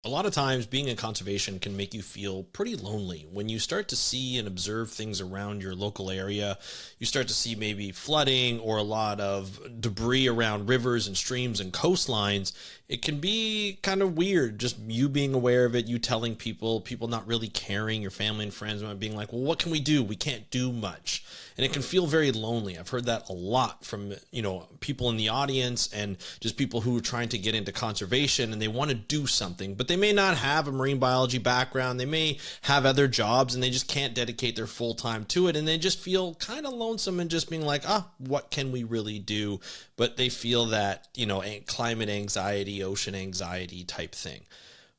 A lot of times being in conservation can make you feel pretty lonely. When you start to see and observe things around your local area, you start to see maybe flooding or a lot of debris around rivers and streams and coastlines. It can be kind of weird just you being aware of it, you telling people not really caring, your family and friends might being like, well, what can we do? We can't do much. And it can feel very lonely. I've heard that a lot from, people in the audience and just people who are trying to get into conservation and they want to do something, but they may not have a marine biology background. They may have other jobs and they just can't dedicate their full time to it. And they just feel kind of lonesome and just being like, what can we really do? But they feel that, climate anxiety, ocean anxiety type thing.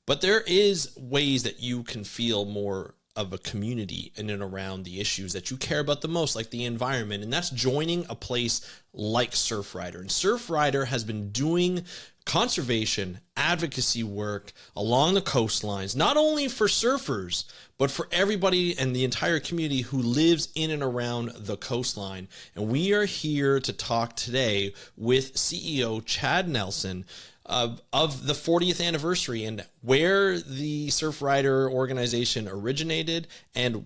But there is ways that you can feel more of a community in and around the issues that you care about the most, like the environment. And that's joining a place like Surfrider. And Surfrider has been doing conservation advocacy work along the coastlines, not only for surfers, but for everybody and the entire community who lives in and around the coastline. And we are here to talk today with CEO Chad Nelson of the 40th anniversary and where the Surfrider organization originated and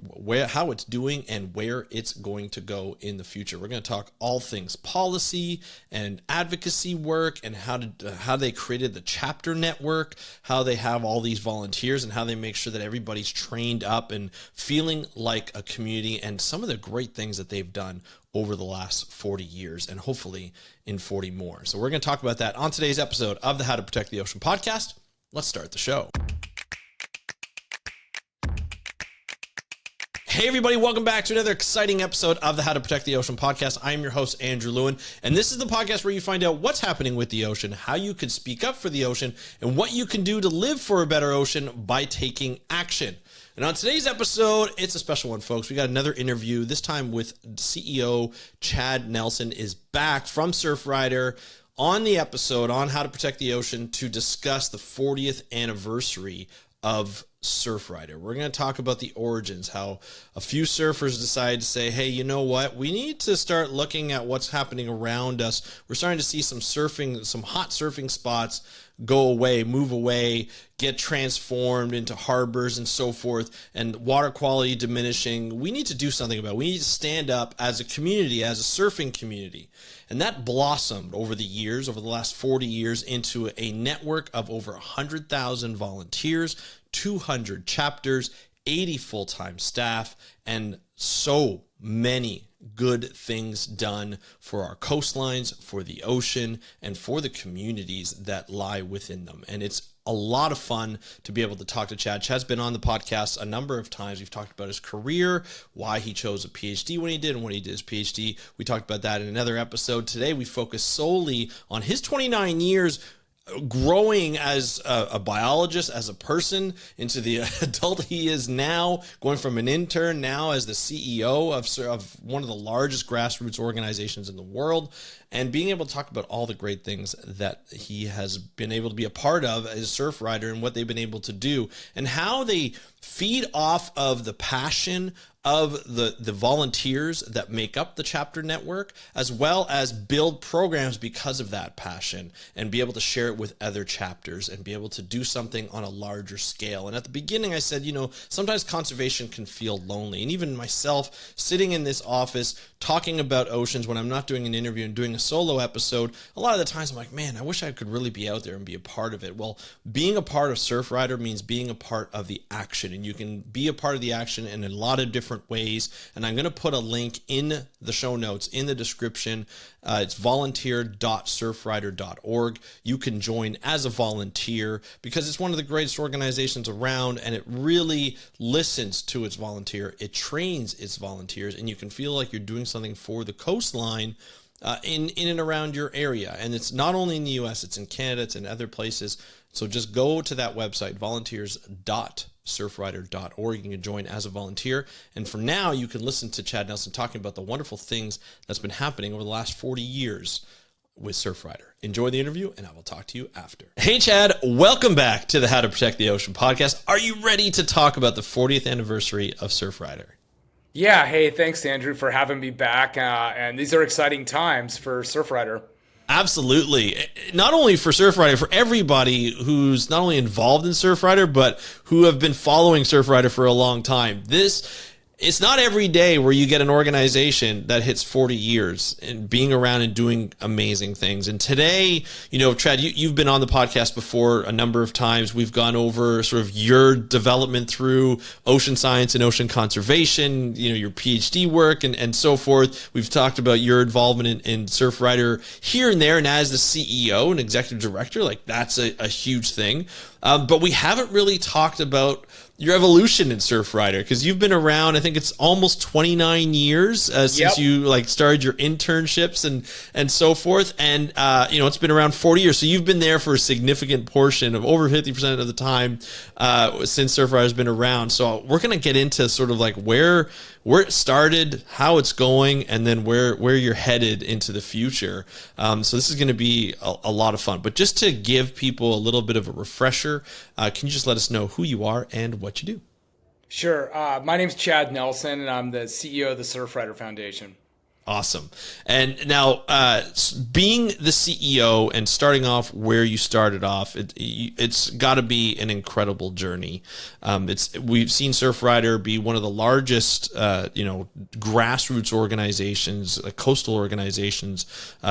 how it's doing and where it's going to go in the future. We're going to talk all things policy and advocacy work and how they created the chapter network, how they have all these volunteers and how they make sure that everybody's trained up and feeling like a community, and some of the great things that they've done over the last 40 years and hopefully in 40 more. So we're going to talk about that on today's episode of the How to Protect the Ocean podcast. Let's start the show. Hey everybody, welcome back to another exciting episode of the How to Protect the Ocean podcast. I am your host, Andrew Lewin, and this is the podcast where you find out what's happening with the ocean, how you can speak up for the ocean, and what you can do to live for a better ocean by taking action. And on today's episode, it's a special one, folks. We got another interview, this time with CEO Chad Nelson is back from Surfrider on the episode on how to protect the ocean to discuss the 40th anniversary of Surfrider. We're going to talk about the origins, how a few surfers decided to say, hey, you know what? We need to start looking at what's happening around us. We're starting to see some hot surfing spots go away, move away, get transformed into harbors and so forth, and water quality diminishing. We need to do something about it. We need to stand up as a community, as a surfing community. And that blossomed over the years, over the last 40 years, into a network of over 100,000 volunteers, 200 chapters, 80 full-time staff, and so many good things done for our coastlines, for the ocean, and for the communities that lie within them. And it's a lot of fun to be able to talk to Chad. Chad's been on the podcast a number of times. We've talked about his career, why he chose a PhD when he did, and when he did his PhD. We talked about that in another episode. Today, we focus solely on his 29 years growing as a biologist, as a person, into the adult he is now, going from an intern now as the CEO of one of the largest grassroots organizations in the world, and being able to talk about all the great things that he has been able to be a part of as a Surfrider and what they've been able to do, and how they feed off of the passion of the volunteers that make up the chapter network, as well as build programs because of that passion and be able to share it with other chapters and be able to do something on a larger scale. And at the beginning, I said, sometimes conservation can feel lonely. And even myself sitting in this office talking about oceans when I'm not doing an interview and doing a solo episode, a lot of the times I'm like, man, I wish I could really be out there and be a part of it. Well, being a part of Surfrider means being a part of the action, and you can be a part of the action in a lot of different ways. And I'm going to put a link in the show notes, in the description. It's volunteer.surfrider.org. You can join as a volunteer because it's one of the greatest organizations around, and it really listens to its volunteer. It trains its volunteers, and you can feel like you're doing something for the coastline in and around your area. And it's not only in the US, it's in Canada, it's in other places. So just go to that website, volunteers.surfrider.org. You can join as a volunteer. And for now, you can listen to Chad Nelson talking about the wonderful things that's been happening over the last 40 years with Surfrider. Enjoy the interview, and I will talk to you after. Hey, Chad, welcome back to the How to Protect the Ocean podcast. Are you ready to talk about the 40th anniversary of Surfrider? Yeah, hey, thanks, Andrew, for having me back. And these are exciting times for Surfrider. Absolutely. Not only for Surfrider, for everybody who's not only involved in Surfrider, but who have been following Surfrider for a long time. It's not every day where you get an organization that hits 40 years and being around and doing amazing things. And today, Chad, you've been on the podcast before a number of times. We've gone over sort of your development through ocean science and ocean conservation, your PhD work and so forth. We've talked about your involvement in Surfrider here and there. And as the CEO and executive director, like that's a huge thing. But we haven't really talked about your evolution in Surfrider, because you've been around, I think it's almost 29 years since you started your internships and so forth. And, it's been around 40 years. So you've been there for a significant portion of over 50% of the time since Surfrider has been around. So we're going to get into sort of like where it started, how it's going, and then where you're headed into the future. So this is going to be a lot of fun. But just to give people a little bit of a refresher, can you just let us know who you are and what you do? Sure. My name's Chad Nelson, and I'm the CEO of the Surfrider Foundation. Awesome. And now, being the CEO and starting off where you started off, it's got to be an incredible journey. We've seen Surfrider be one of the largest, grassroots organizations, coastal organizations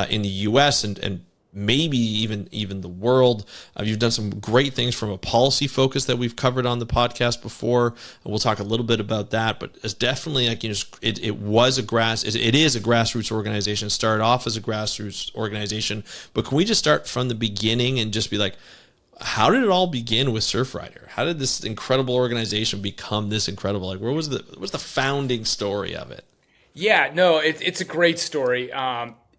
in the U.S. and maybe even the world. You've done some great things from a policy focus that we've covered on the podcast before. We'll talk a little bit about that, but it's definitely it is a grassroots organization. It started off as a grassroots organization, but can we just start from the beginning and just be like, how did it all begin with Surfrider? How did this incredible organization become this incredible? Like, what's the founding story of it? Yeah, no, it's a great story.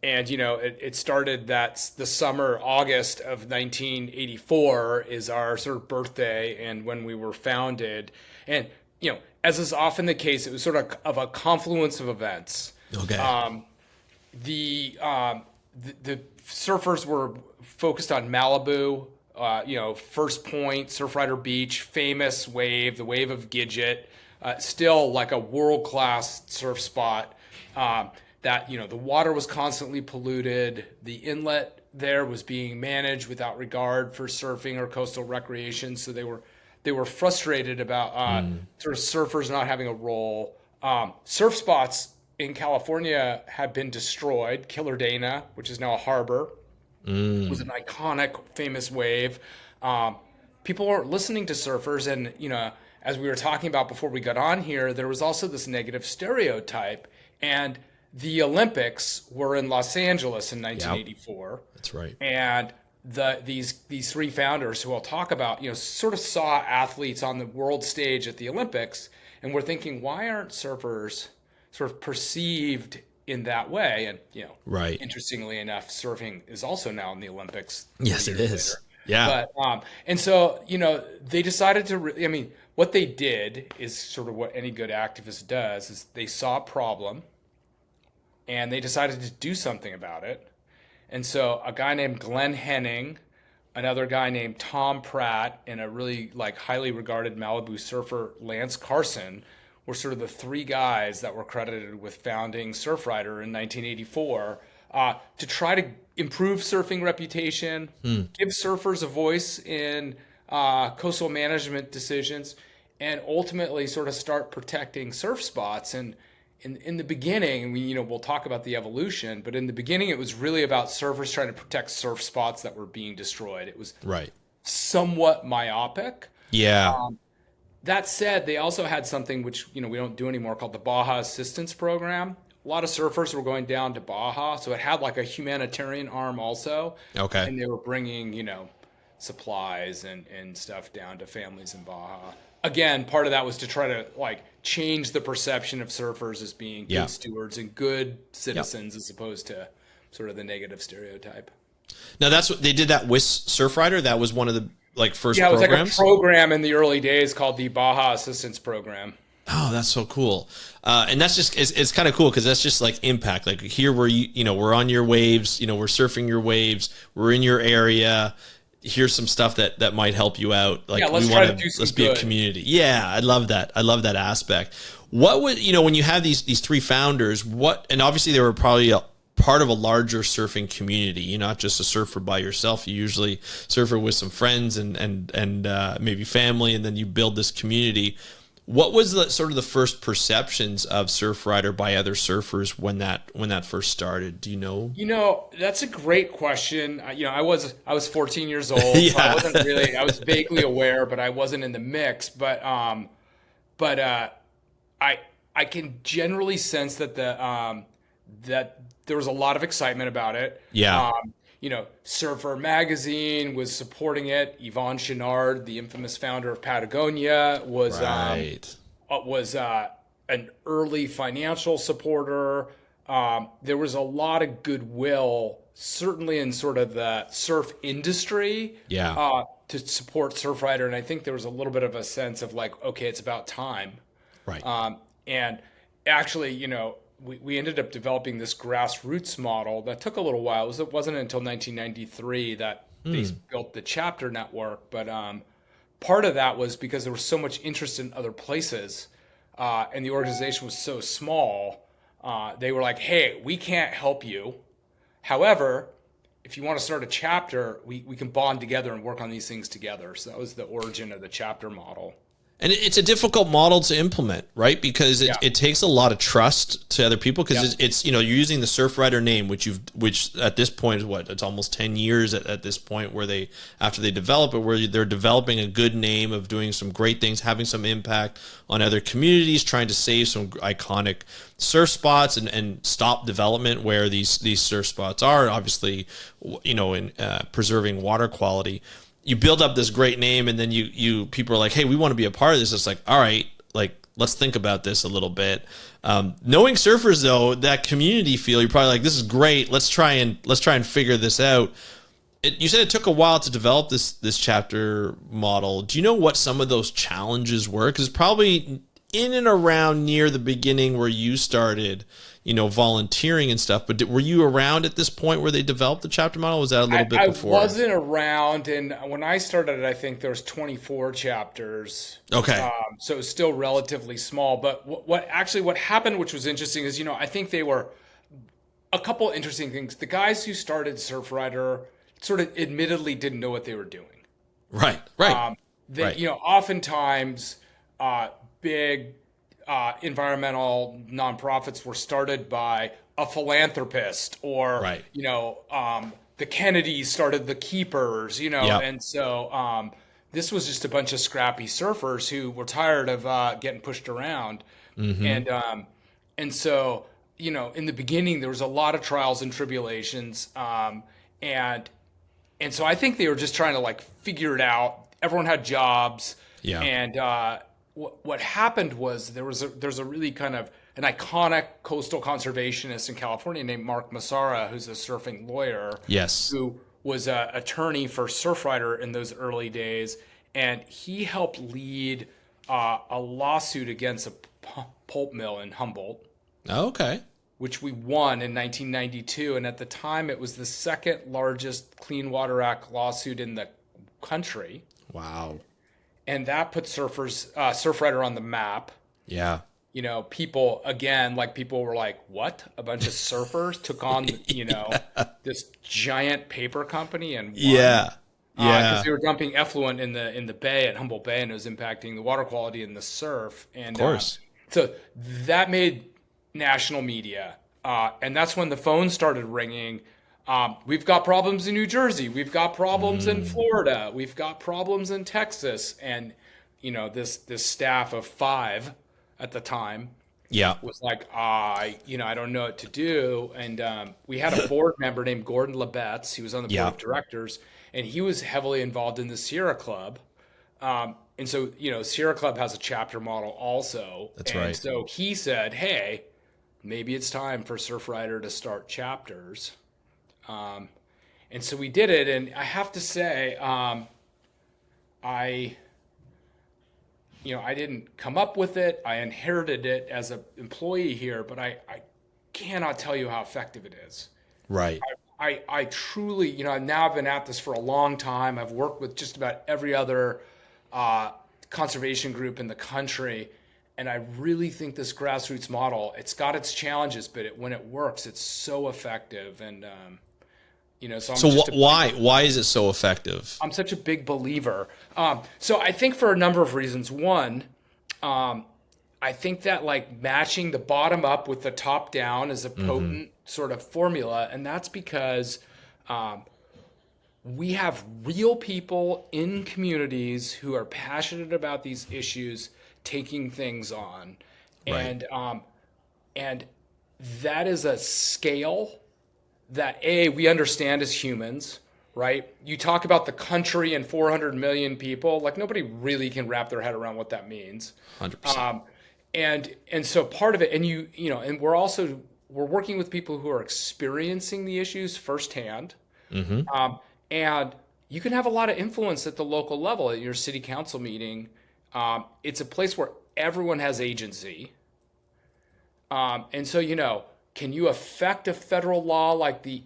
And, it started the summer, August of 1984 is our sort of birthday and when we were founded. And, as is often the case, it was sort of a confluence of events. Okay. The surfers were focused on Malibu, First Point, Surfrider Beach, famous wave, the wave of Gidget, still like a world-class surf spot. That the water was constantly polluted, the inlet there was being managed without regard for surfing or coastal recreation, so they were frustrated about sort of surfers not having a role. Surf spots in California had been destroyed. Killer Dana, which is now a harbor, was an iconic, famous wave. People weren't listening to surfers, and as we were talking about before we got on here, there was also this negative stereotype. And the Olympics were in Los Angeles in 1984. Yep, that's right. And these three founders who I'll talk about, sort of saw athletes on the world stage at the Olympics, and were thinking, why aren't surfers sort of perceived in that way? And right. Interestingly enough, surfing is also now in the Olympics. Yes, it is. Later. Yeah. But and so they decided to. What they did is sort of what any good activist does: is they saw a problem, and they decided to do something about it. And so a guy named Glenn Henning, another guy named Tom Pratt, and a really highly regarded Malibu surfer, Lance Carson, were sort of the three guys that were credited with founding Surfrider in 1984 to try to improve surfing reputation, give surfers a voice in coastal management decisions, and ultimately sort of start protecting surf spots. And in the beginning, we'll talk about the evolution, but in the beginning, it was really about surfers trying to protect surf spots that were being destroyed. It was right. Somewhat myopic. Yeah. That said, they also had something which we don't do anymore called the Baja Assistance Program. A lot of surfers were going down to Baja, so it had a humanitarian arm also. Okay. And they were bringing supplies and stuff down to families in Baja. Again, part of that was to try to change the perception of surfers as being good stewards and good citizens, as opposed to sort of the negative stereotype. Now that's what they did that with Surfrider. That was one of the first programs. Yeah, it was like a program in the early days called the Baja Assistance Program. Oh, that's so cool. And that's just, it's kind of cool because that's just impact. Here we're on your waves, we're surfing your waves, we're in your area. Here's some stuff that might help you out. Let's be a community. Yeah, I love that. I love that aspect. What would, when you have these three founders, and obviously there were probably part of a larger surfing community. You're not just a surfer by yourself. You usually surfer with some friends and maybe family, and then you build this community. What was the sort of the first perceptions of Surfrider by other surfers when that first started? Do you know? That's a great question. I was 14 years old, so Yeah. I wasn't really. I was vaguely aware, but I wasn't in the mix. But I can generally sense that that there was a lot of excitement about it. Yeah. Surfer Magazine was supporting it. Yvon Chouinard, the infamous founder of Patagonia, was Right. an early financial supporter. There was a lot of goodwill, certainly in sort of the surf industry, Yeah. to support Surfrider. And I think there was a little bit of a sense of like, okay, it's about time. Right. And actually, we ended up developing this grassroots model that took a little while. It wasn't until 1993 that they built the chapter network. But part of that was because there was so much interest in other places, and the organization was so small. They were like, hey, we can't help you. However, if you want to start a chapter, we can bond together and work on these things together. So that was the origin of the chapter model. And it's a difficult model to implement, right? Because it takes a lot of trust to other people, because it's you're using the Surfrider name, which at this point is it's almost 10 years at this point, where after they develop it, where they're developing a good name of doing some great things, having some impact on other communities, trying to save some iconic surf spots and stop development where these surf spots are, obviously, in preserving water quality. You build up this great name, and then you people are like, hey, we want to be a part of this. It's like, all right, like, let's think about this a little bit. Knowing surfers, though, that community feel, you're probably like, this is great. Let's try and figure this out. You said it took a while to develop this chapter model. Do you know what some of those challenges were? Because probably in and around near the beginning where you started, volunteering and stuff. But were you around at this point where they developed the chapter model? Was that a little bit before? I wasn't around, and when I started, I think there was 24 chapters. Okay. So it was still relatively small. But what happened, which was interesting, is I think they were a couple interesting things. The guys who started Surfrider sort of admittedly didn't know what they were doing. Right. Oftentimes, big environmental nonprofits were started by a philanthropist, or the Kennedys started the Keepers, and so this was just a bunch of scrappy surfers who were tired of getting pushed around, and so in the beginning there was a lot of trials and tribulations, and so I think they were just trying to like figure it out. Everyone had jobs, and what happened was there's a really kind of an iconic coastal conservationist in California named Mark Massara, who's a surfing lawyer. Yes. Who was an attorney for Surfrider in those early days, and he helped lead a lawsuit against a pulp mill in Humboldt. Okay. Which we won in 1992, and at the time it was the second largest Clean Water Act lawsuit in the country. Wow. And that put Surfrider on the map. Yeah. People were like, what? A bunch of surfers took on, this giant paper company and won. Yeah. Because they were dumping effluent in the bay at Humboldt Bay, and it was impacting the water quality in the surf. And of course. So that made national media. And that's when the phone started ringing. We've got problems in New Jersey. We've got problems in Florida. We've got problems in Texas. And, this staff of 5 at the time was like, I don't know what to do. And we had a board member named Gordon Lebetz. He was on the board of directors, and he was heavily involved in the Sierra Club. And so, Sierra Club has a chapter model also. That's right. So he said, hey, maybe it's time for Surfrider to start chapters. And so we did it, and I have to say, I didn't come up with it. I inherited it as an employee here, but I cannot tell you how effective it is. Right. I truly, now I've been at this for a long time. I've worked with just about every other conservation group in the country, And I really think this grassroots model, it's got its challenges, but when it works, it's so effective. And, so why is it so effective? I'm such a big believer. So I think for a number of reasons. One, I think that like matching the bottom up with the top down is a potent sort of formula. And that's because we have real people in communities who are passionate about these issues taking things on. Right. And that is a scale that we understand as humans, right? You talk about the country and 400 million people, like nobody really can wrap their head around what that means. 100%. And so part of it, and and we're working with people who are experiencing the issues firsthand. And you can have a lot of influence at the local level at your city council meeting. It's a place where everyone has agency. And so, can you affect a federal law like the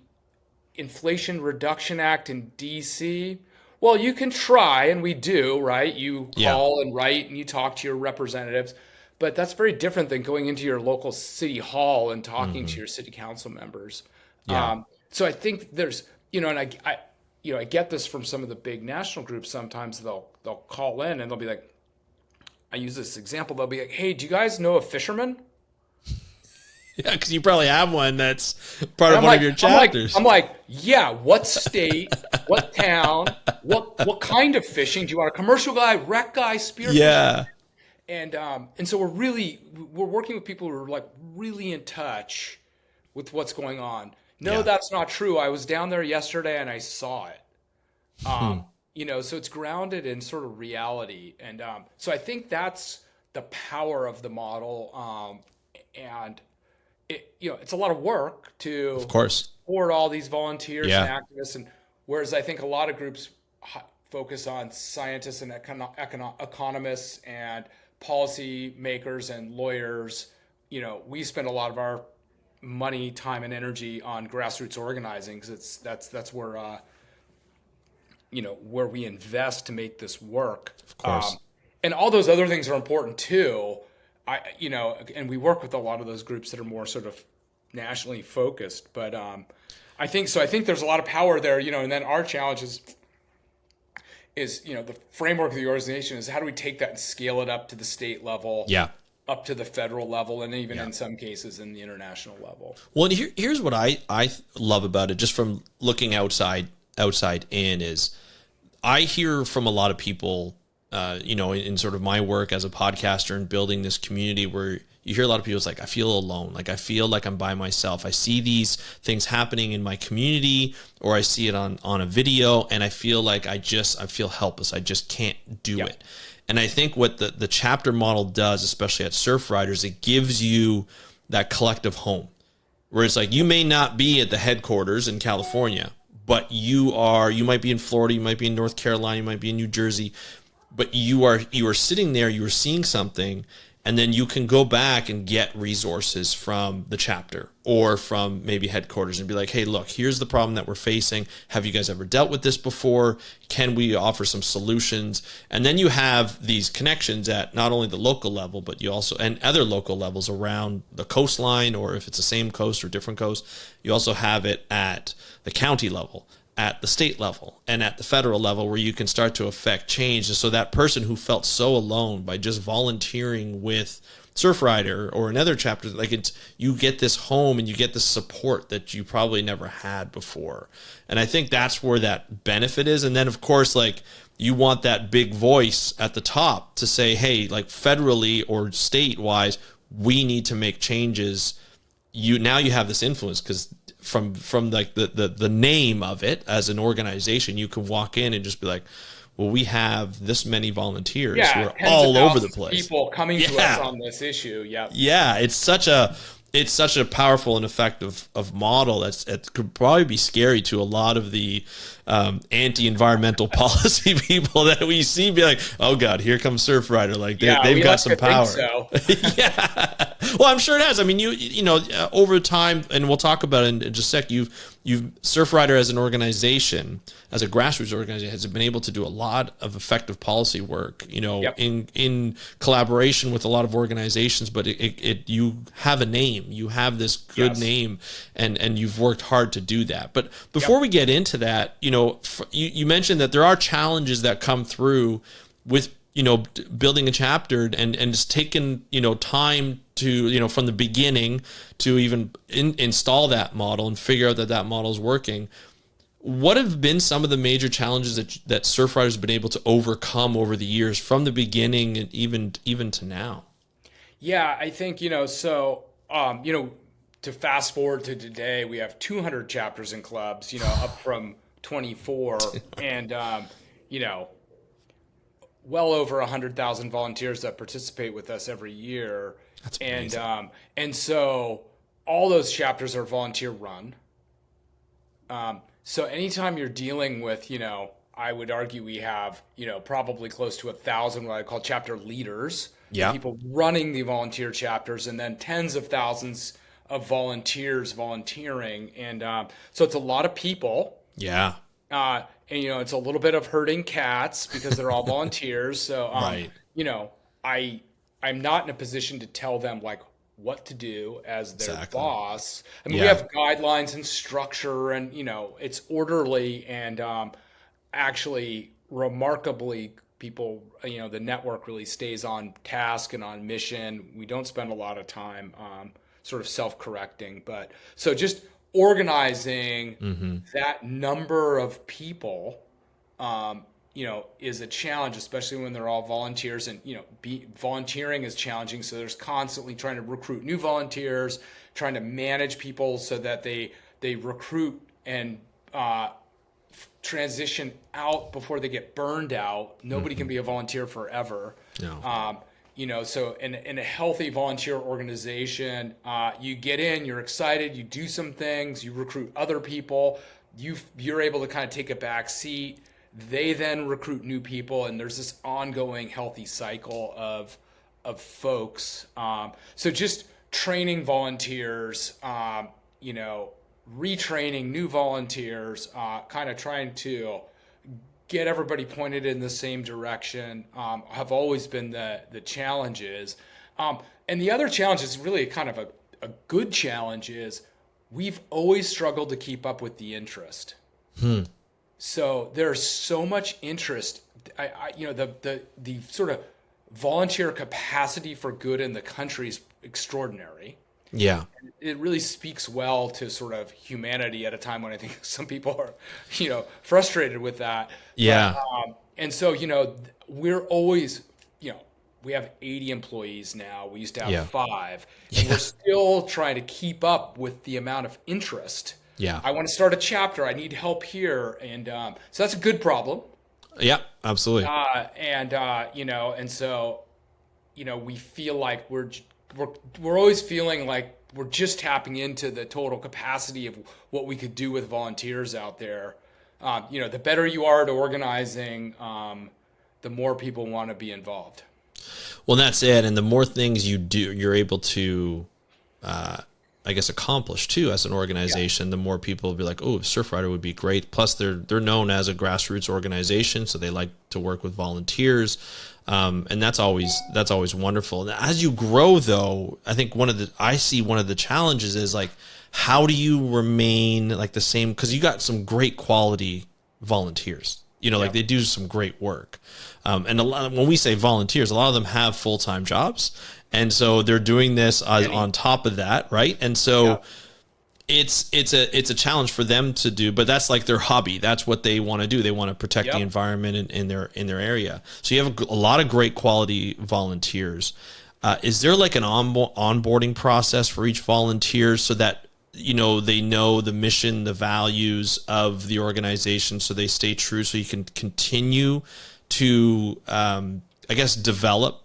Inflation Reduction Act in DC? Well, you can try, and we do, right? You call and write and you talk to your representatives, but that's very different than going into your local city hall and talking to your city council members. So I think there's, and I get this from some of the big national groups. Sometimes they'll call in and they'll be like, I use this example. They'll be like, hey, do you guys know a fisherman? Yeah, because you probably have one that's part of one of your chapters. I'm like, yeah, what state, what town, what kind of fishing? Do you want a commercial guy, wreck guy, spear fishing? And so we're working with people who are like really in touch with what's going on. No, that's not true. I was down there yesterday and I saw it. So it's grounded in sort of reality. And so I think that's the power of the model. And it's a lot of work to, of course, support all these volunteers and activists. And whereas I think a lot of groups focus on scientists and economists and policy makers and lawyers, we spend a lot of our money, time, and energy on grassroots organizing because that's where where we invest to make this work. Of course. And all those other things are important too. And we work with a lot of those groups that are more sort of nationally focused. But I think there's a lot of power there, and then our challenge is the framework of the organization is how do we take that and scale it up to the state level, up to the federal level, and even in some cases in the international level. Well, and here's what I love about it, just from looking outside in, is I hear from a lot of people, in sort of my work as a podcaster and building this community, where you hear a lot of people, it's like, I feel alone. Like I feel like I'm by myself. I see these things happening in my community, or I see it on a video, and I feel like I feel helpless. I just can't do it. And I think what the chapter model does, especially at Surfrider, it gives you that collective home, where it's like, you may not be at the headquarters in California, but you might be in Florida, you might be in North Carolina, you might be in New Jersey, but you are sitting there, you are seeing something, and then you can go back and get resources from the chapter or from maybe headquarters and be like, hey, look, here's the problem that we're facing. Have you guys ever dealt with this before? Can we offer some solutions? And then you have these connections at not only the local level, but you also, and other local levels around the coastline, or if it's the same coast or different coast, you also have it at the county level, at the state level, and at the federal level, where you can start to affect change. And so that person who felt so alone by just volunteering with Surfrider or another chapter, like you get this home and you get this support that you probably never had before. And I think that's where that benefit is. And then of course, like, you want that big voice at the top to say, hey, like federally or state wise, we need to make changes. Now you have this influence, because from like the name of it as an organization, you can walk in and just be like, well, we have this many volunteers who are all over the place. People coming to us on this issue. Yeah. It's such a powerful and effective model it could probably be scary to a lot of the anti-environmental policy people that we see, be like, oh God, here comes Surfrider. Like they've got some power. So. Yeah. Well, I'm sure it has. I mean, over time, and we'll talk about it in just a sec. You've Surfrider as an organization, as a grassroots organization, has been able to do a lot of effective policy work. Yep. In collaboration with a lot of organizations. But you have a name, you have this good name, and you've worked hard to do that. But before we get into that, you mentioned that there are challenges that come through with building a chapter and it's taken time to from the beginning to even install that model and figure out that model is working. What have been some of the major challenges that Surfrider has been able to overcome over the years, from the beginning and even to now? Yeah, I think to fast forward to today, we have 200 chapters and clubs, up from 24, and well over 100,000 volunteers that participate with us every year. That's amazing. And so all those chapters are volunteer run. So anytime you're dealing with, I would argue we have, probably close to 1,000 what I call chapter leaders, people running the volunteer chapters, and then tens of thousands of volunteers volunteering. And so it's a lot of people. Yeah. And it's a little bit of herding cats because they're all volunteers. So right. I'm not in a position to tell them like what to do as their boss. I mean, we Yeah. have guidelines and structure, and it's orderly, and actually remarkably people, the network really stays on task and on mission. We don't spend a lot of time sort of self-correcting, but so just organizing that number of people, is a challenge, especially when they're all volunteers, and volunteering is challenging. So there's constantly trying to recruit new volunteers, trying to manage people so that they recruit and transition out before they get burned out. Nobody can be a volunteer forever. No. So in a healthy volunteer organization, you get in, you're excited, you do some things, you recruit other people, you're able to kind of take a back seat. They then recruit new people, and there's this ongoing healthy cycle of folks. So just training volunteers, retraining new volunteers, kind of trying to get everybody pointed in the same direction, have always been the challenges. And the other challenge is really kind of a good challenge is we've always struggled to keep up with the interest. So there's so much interest. The sort of volunteer capacity for good in the country is extraordinary. Yeah. It really speaks well to sort of humanity at a time when I think some people are, frustrated with that. Yeah. But, and so, we're always, we have 80 employees now. We used to have 5. And we're still trying to keep up with the amount of interest. Yeah. I want to start a chapter. I need help here. And so that's a good problem. Yeah, absolutely. And so, we feel like we're always feeling like we're just tapping into the total capacity of what we could do with volunteers out there. The better you are at organizing, the more people want to be involved. Well, that's it. And the more things you do, you're able to, accomplish too as an organization. The more people will be like, "Oh, Surfrider would be great." Plus, they're known as a grassroots organization, so they like to work with volunteers, and that's always wonderful. And as you grow, though, I think one of the challenges is like, how do you remain like the same? Because you got some great quality volunteers. Like they do some great work. And when we say volunteers, a lot of them have full-time jobs. And so they're doing this on top of that, right? And so it's a challenge for them to do, but that's like their hobby. That's what they want to do. They want to protect the environment in their area. So you have a lot of great quality volunteers. Is there like an onboarding process for each volunteer so that they know the mission, the values of the organization, so they stay true, so you can continue to develop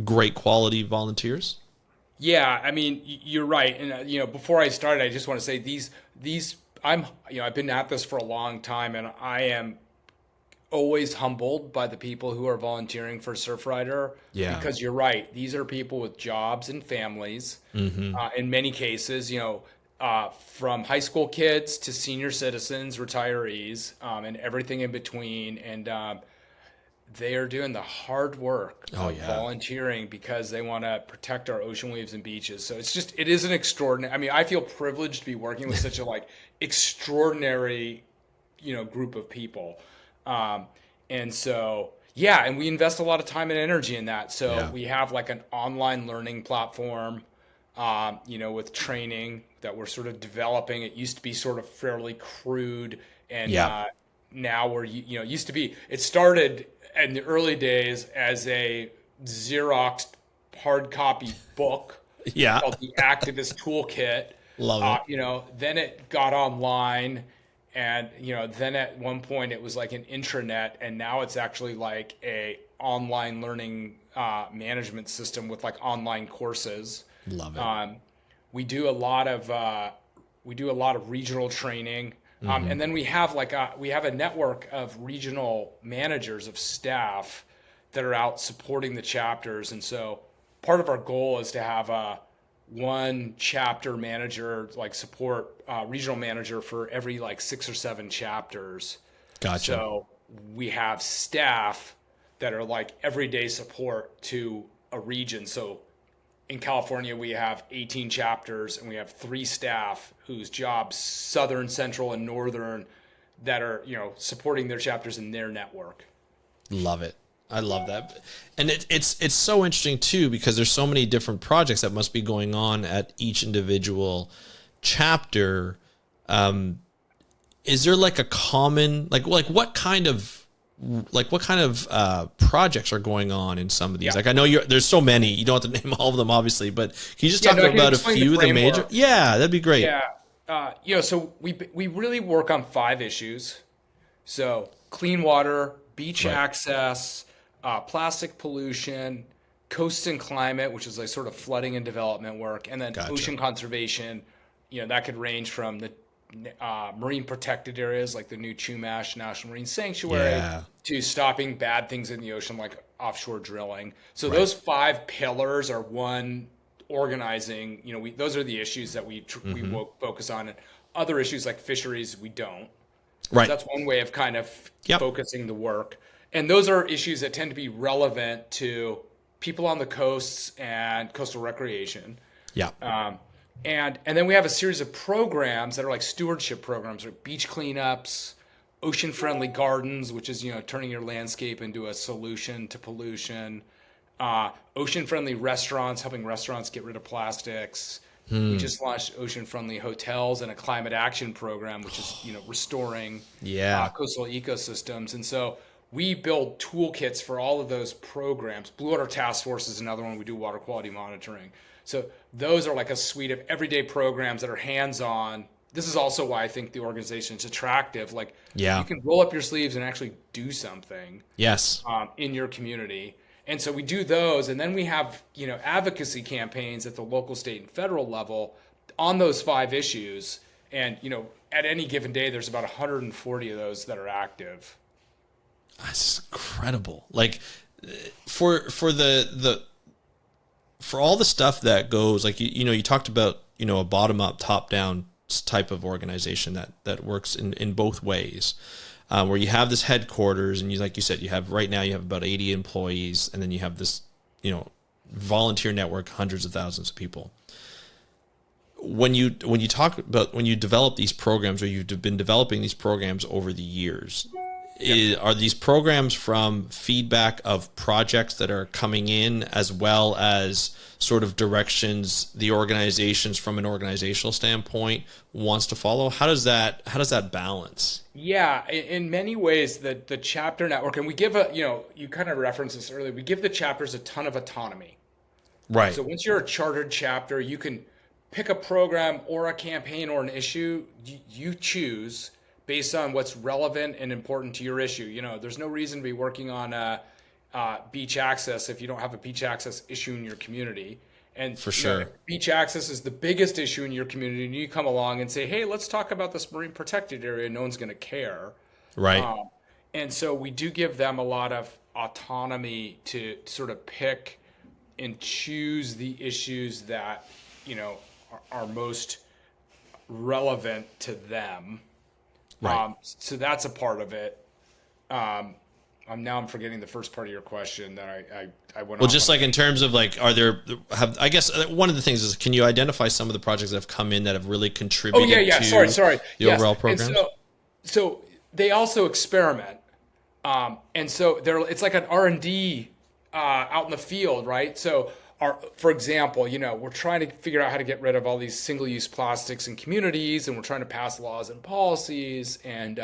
great quality volunteers? Yeah, I mean, you're right. And before I started, I just want to say these I've been at this for a long time, and I am always humbled by the people who are volunteering for Surfrider, Yeah. because you're right. These are people with jobs and families. In many cases, from high school kids to senior citizens, retirees, and everything in between. And they are doing the hard work of volunteering because they want to protect our ocean waves and beaches. So it is an extraordinary, I mean, I feel privileged to be working with such a extraordinary, group of people. And so, yeah, and we invest a lot of time and energy in that. So we have an online learning platform, with training that we're sort of developing. It used to be sort of fairly crude, and now it started in the early days as a Xeroxed hard copy book called the Activist Toolkit. Love it. Then it got online, and then at one point it was like an intranet, and now it's actually like a online learning management system with online courses. Love it. We do a lot of regional training. And then we have a network of regional managers of staff that are out supporting the chapters. And so part of our goal is to have one chapter manager, support regional manager for every 6 or 7 chapters. Gotcha. So we have staff that are everyday support to a region. So in California, we have 18 chapters, and we have 3 staff whose jobs, Southern, Central, and Northern, that are, supporting their chapters in their network. Love it. I love that. And it's so interesting too, because there's so many different projects that must be going on at each individual chapter. Is there a common, what kind of projects are going on in some of these? I know there's so many, you don't have to name all of them, obviously, but can you just talk about a few of the major? Yeah, that'd be great. Yeah. So we really work on 5 issues. So clean water, beach access, plastic pollution, coast and climate, which is sort of flooding and development work, and then ocean conservation. That could range from the marine protected areas like the new Chumash National Marine Sanctuary to stopping bad things in the ocean like offshore drilling. So those 5 pillars are one organizing. Those are the issues that we focus on, and other issues like fisheries we don't. Right. So that's one way of kind of focusing the work, and those are issues that tend to be relevant to people on the coasts and coastal recreation. Yeah. And then we have a series of programs that are stewardship programs, or beach cleanups, ocean-friendly gardens, which is turning your landscape into a solution to pollution, ocean-friendly restaurants, helping restaurants get rid of plastics. We just launched ocean-friendly hotels and a climate action program, which is restoring coastal ecosystems. And so we build toolkits for all of those programs. Blue Water Task Force is another one. We do water quality monitoring. So those are a suite of everyday programs that are hands-on. This is also why I think the organization is attractive. You can roll up your sleeves and actually do something. Yes. In your community. And so we do those, and then we have advocacy campaigns at the local, state, and federal level on those 5 issues. And at any given day, there's about 140 of those that are active. That's incredible. For all the stuff that goes, you talked about a bottom up, top down type of organization that works in both ways, where you have this headquarters, and like you said, right now you have about 80 employees, and then you have this volunteer network, hundreds of thousands of people. When you develop these programs, or you've been developing these programs over the years, are these programs from feedback of projects that are coming in, as well as sort of directions the organizations from an organizational standpoint wants to follow? How does that balance? Yeah, in many ways, the chapter network, and we give you kind of referenced this earlier, we give the chapters a ton of autonomy. Right. So once you're a chartered chapter, you can pick a program or a campaign or an issue you choose based on what's relevant and important to your issue. There's no reason to be working on beach access if you don't have a beach access issue in your community. And for sure, beach access is the biggest issue in your community, and you come along and say, hey, let's talk about this marine protected area. No one's going to care. Right. And so we do give them a lot of autonomy to sort of pick and choose the issues that, are most relevant to them. Right. So that's a part of it. I'm forgetting the first part of your question that I went Well, off just on. like in terms of like, I guess one of the things is, can you identify some of the projects that have come in that have really Oh contributed yeah. to Sorry. the Yes. overall And programs? so they also experiment. And so it's like an R&D out in the field, right? So for example, we're trying to figure out how to get rid of all these single-use plastics in communities, and we're trying to pass laws and policies, and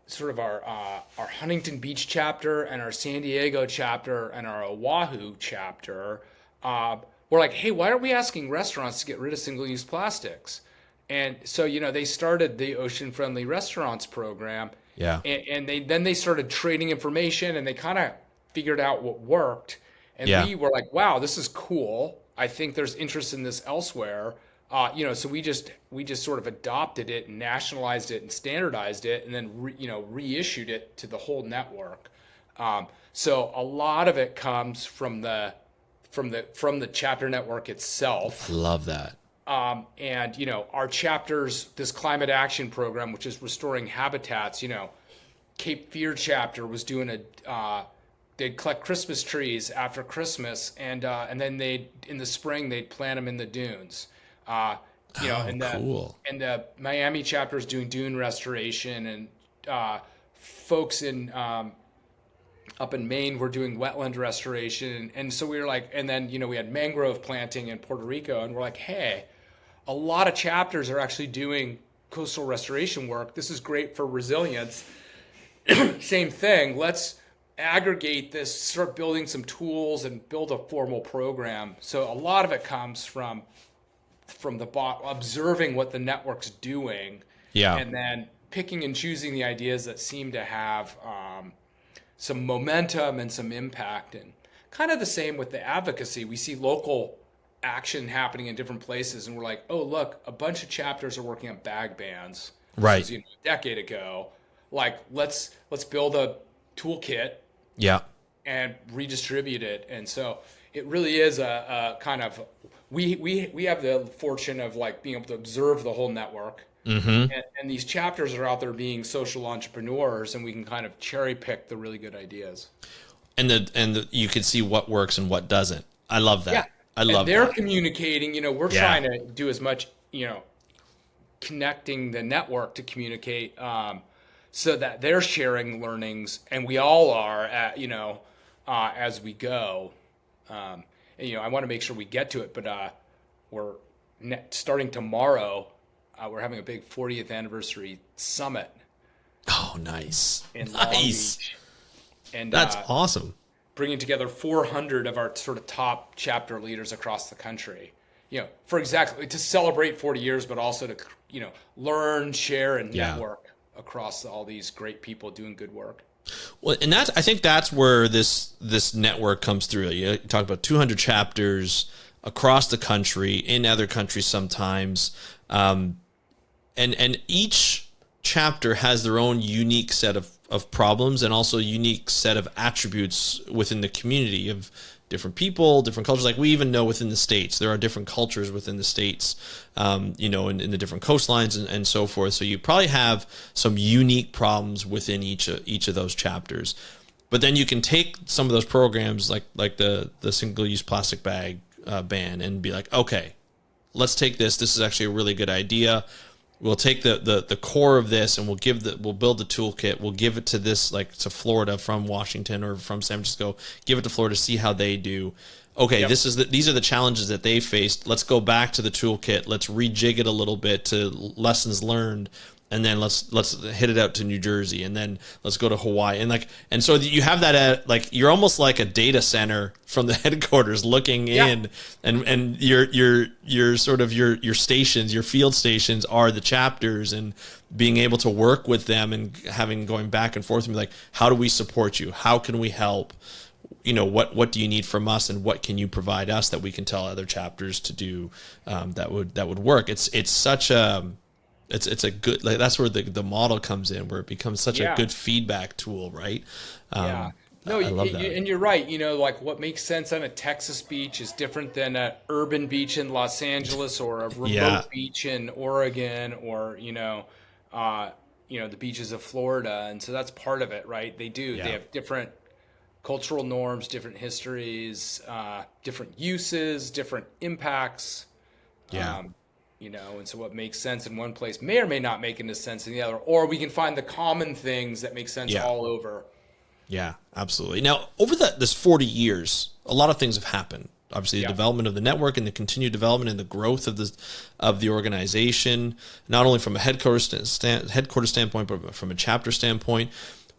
sort of our Huntington Beach chapter and our San Diego chapter and our Oahu chapter, we're like, hey, why aren't we asking restaurants to get rid of single-use plastics? And so, they started the Ocean Friendly Restaurants program, Yeah. and they started trading information, and they kind of figured out what worked. And Yeah. we were like, wow, this is cool. I think there's interest in this elsewhere. So we just sort of adopted it and nationalized it and standardized it, and then reissued it to the whole network. So a lot of it comes from the chapter network itself. Love that. And our chapters, this climate action program, which is restoring habitats. Cape Fear chapter was doing they'd collect Christmas trees after Christmas, and then in the spring they'd plant them in the dunes. Cool. And the Miami chapter is doing dune restoration, and folks up in Maine were doing wetland restoration, and so we were like, and then we had mangrove planting in Puerto Rico, and we're like, hey, a lot of chapters are actually doing coastal restoration work. This is great for resilience. Same thing. Let's aggregate this, start building some tools, and build a formal program. So a lot of it comes from the observing what the network's doing, Yeah. and then picking and choosing the ideas that seem to have some momentum and some impact. And kind of the same with the advocacy. We see local action happening in different places, and we're like, oh, look, a bunch of chapters are working on bag bans. Right. This was, a decade ago. Like, let's build a toolkit Yeah. and redistribute it. And so it really is a kind of, we have the fortune of like being able to observe the whole network. Mm-hmm. And these chapters are out there being social entrepreneurs, and we can kind of cherry pick the really good ideas. And you can see what works and what doesn't. I love that. Yeah. I love they're that. communicating, we're Yeah. trying to do as much, connecting the network to communicate, so that they're sharing learnings, and we all are as we go. And, I want to make sure we get to it, but we're starting tomorrow. We're having a big 40th anniversary summit Oh, nice. in Long Nice. Beach, and That's awesome. bringing together 400 of our sort of top chapter leaders across the country. For exactly to celebrate 40 years, but also to learn, share, and Yeah. network across all these great people doing good work. Well, and I think that's where this network comes through. You talk about 200 chapters across the country, in other countries sometimes, and each chapter has their own unique set of problems, and also unique set of attributes within the community of different people, different cultures. Like we even know within the states, there are different cultures within the states, in the different coastlines and so forth. So you probably have some unique problems within each of those chapters. But then you can take some of those programs like the single-use plastic bag ban and be like, okay, let's take this. This is actually a really good idea. We'll take the core of this, and we'll build the toolkit. We'll give it to this, like to Florida from Washington or from San Francisco. Give it to Florida, see how they do. Okay, Yep. these are the challenges that they faced. Let's go back to the toolkit. Let's rejig it a little bit to lessons learned, and then let's hit it out to New Jersey, and then let's go to Hawaii, and so you have that at you're almost like a data center from the headquarters looking in, and your sort of your stations, your field stations are the chapters, and being able to work with them and going back and forth and be like, how do we support you? How can we help? What do you need from us, and what can you provide us that we can tell other chapters to do that would work? It's such a It's a good, like, that's where the model comes in, where it becomes such a Yeah. good feedback tool, right? Yeah. No, I love that. and you're right. Like what makes sense on a Texas beach is different than an urban beach in Los Angeles or a Yeah, remote beach in Oregon or, the beaches of Florida. And so that's part of it, right? They yeah, have different cultural norms, different histories, different uses, different impacts. yeah. And so what makes sense in one place may or may not make any sense in the other, or we can find the common things that make sense Yeah. all over. Yeah, absolutely. Now, over this 40 years, a lot of things have happened. Obviously, the Yeah. development of the network and the continued development and the growth of the organization, not only from a headquarters standpoint, but from a chapter standpoint.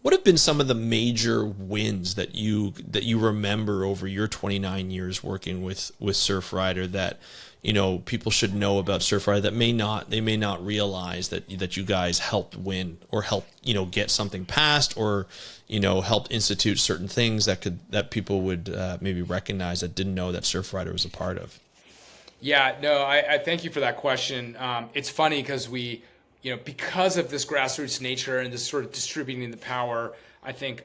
What have been some of the major wins that you remember over your 29 years working with Surfrider that people should know about Surfrider that they may not realize that you guys helped win or helped get something passed or helped institute certain things that people would maybe recognize that didn't know that Surfrider was a part of. Yeah, no, I thank you for that question. It's funny because because of this grassroots nature and this sort of distributing the power, I think,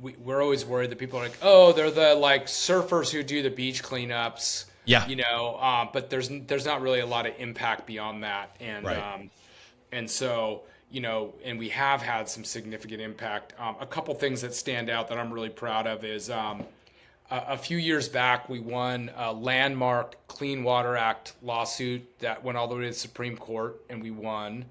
we're always worried that people are like, oh, they're the like surfers who do the beach cleanups, Yeah. but there's not really a lot of impact beyond that. Right. And so, and we have had some significant impact. A couple things that stand out that I'm really proud of is, a few years back, we won a landmark Clean Water Act lawsuit that went all the way to the Supreme Court, and we won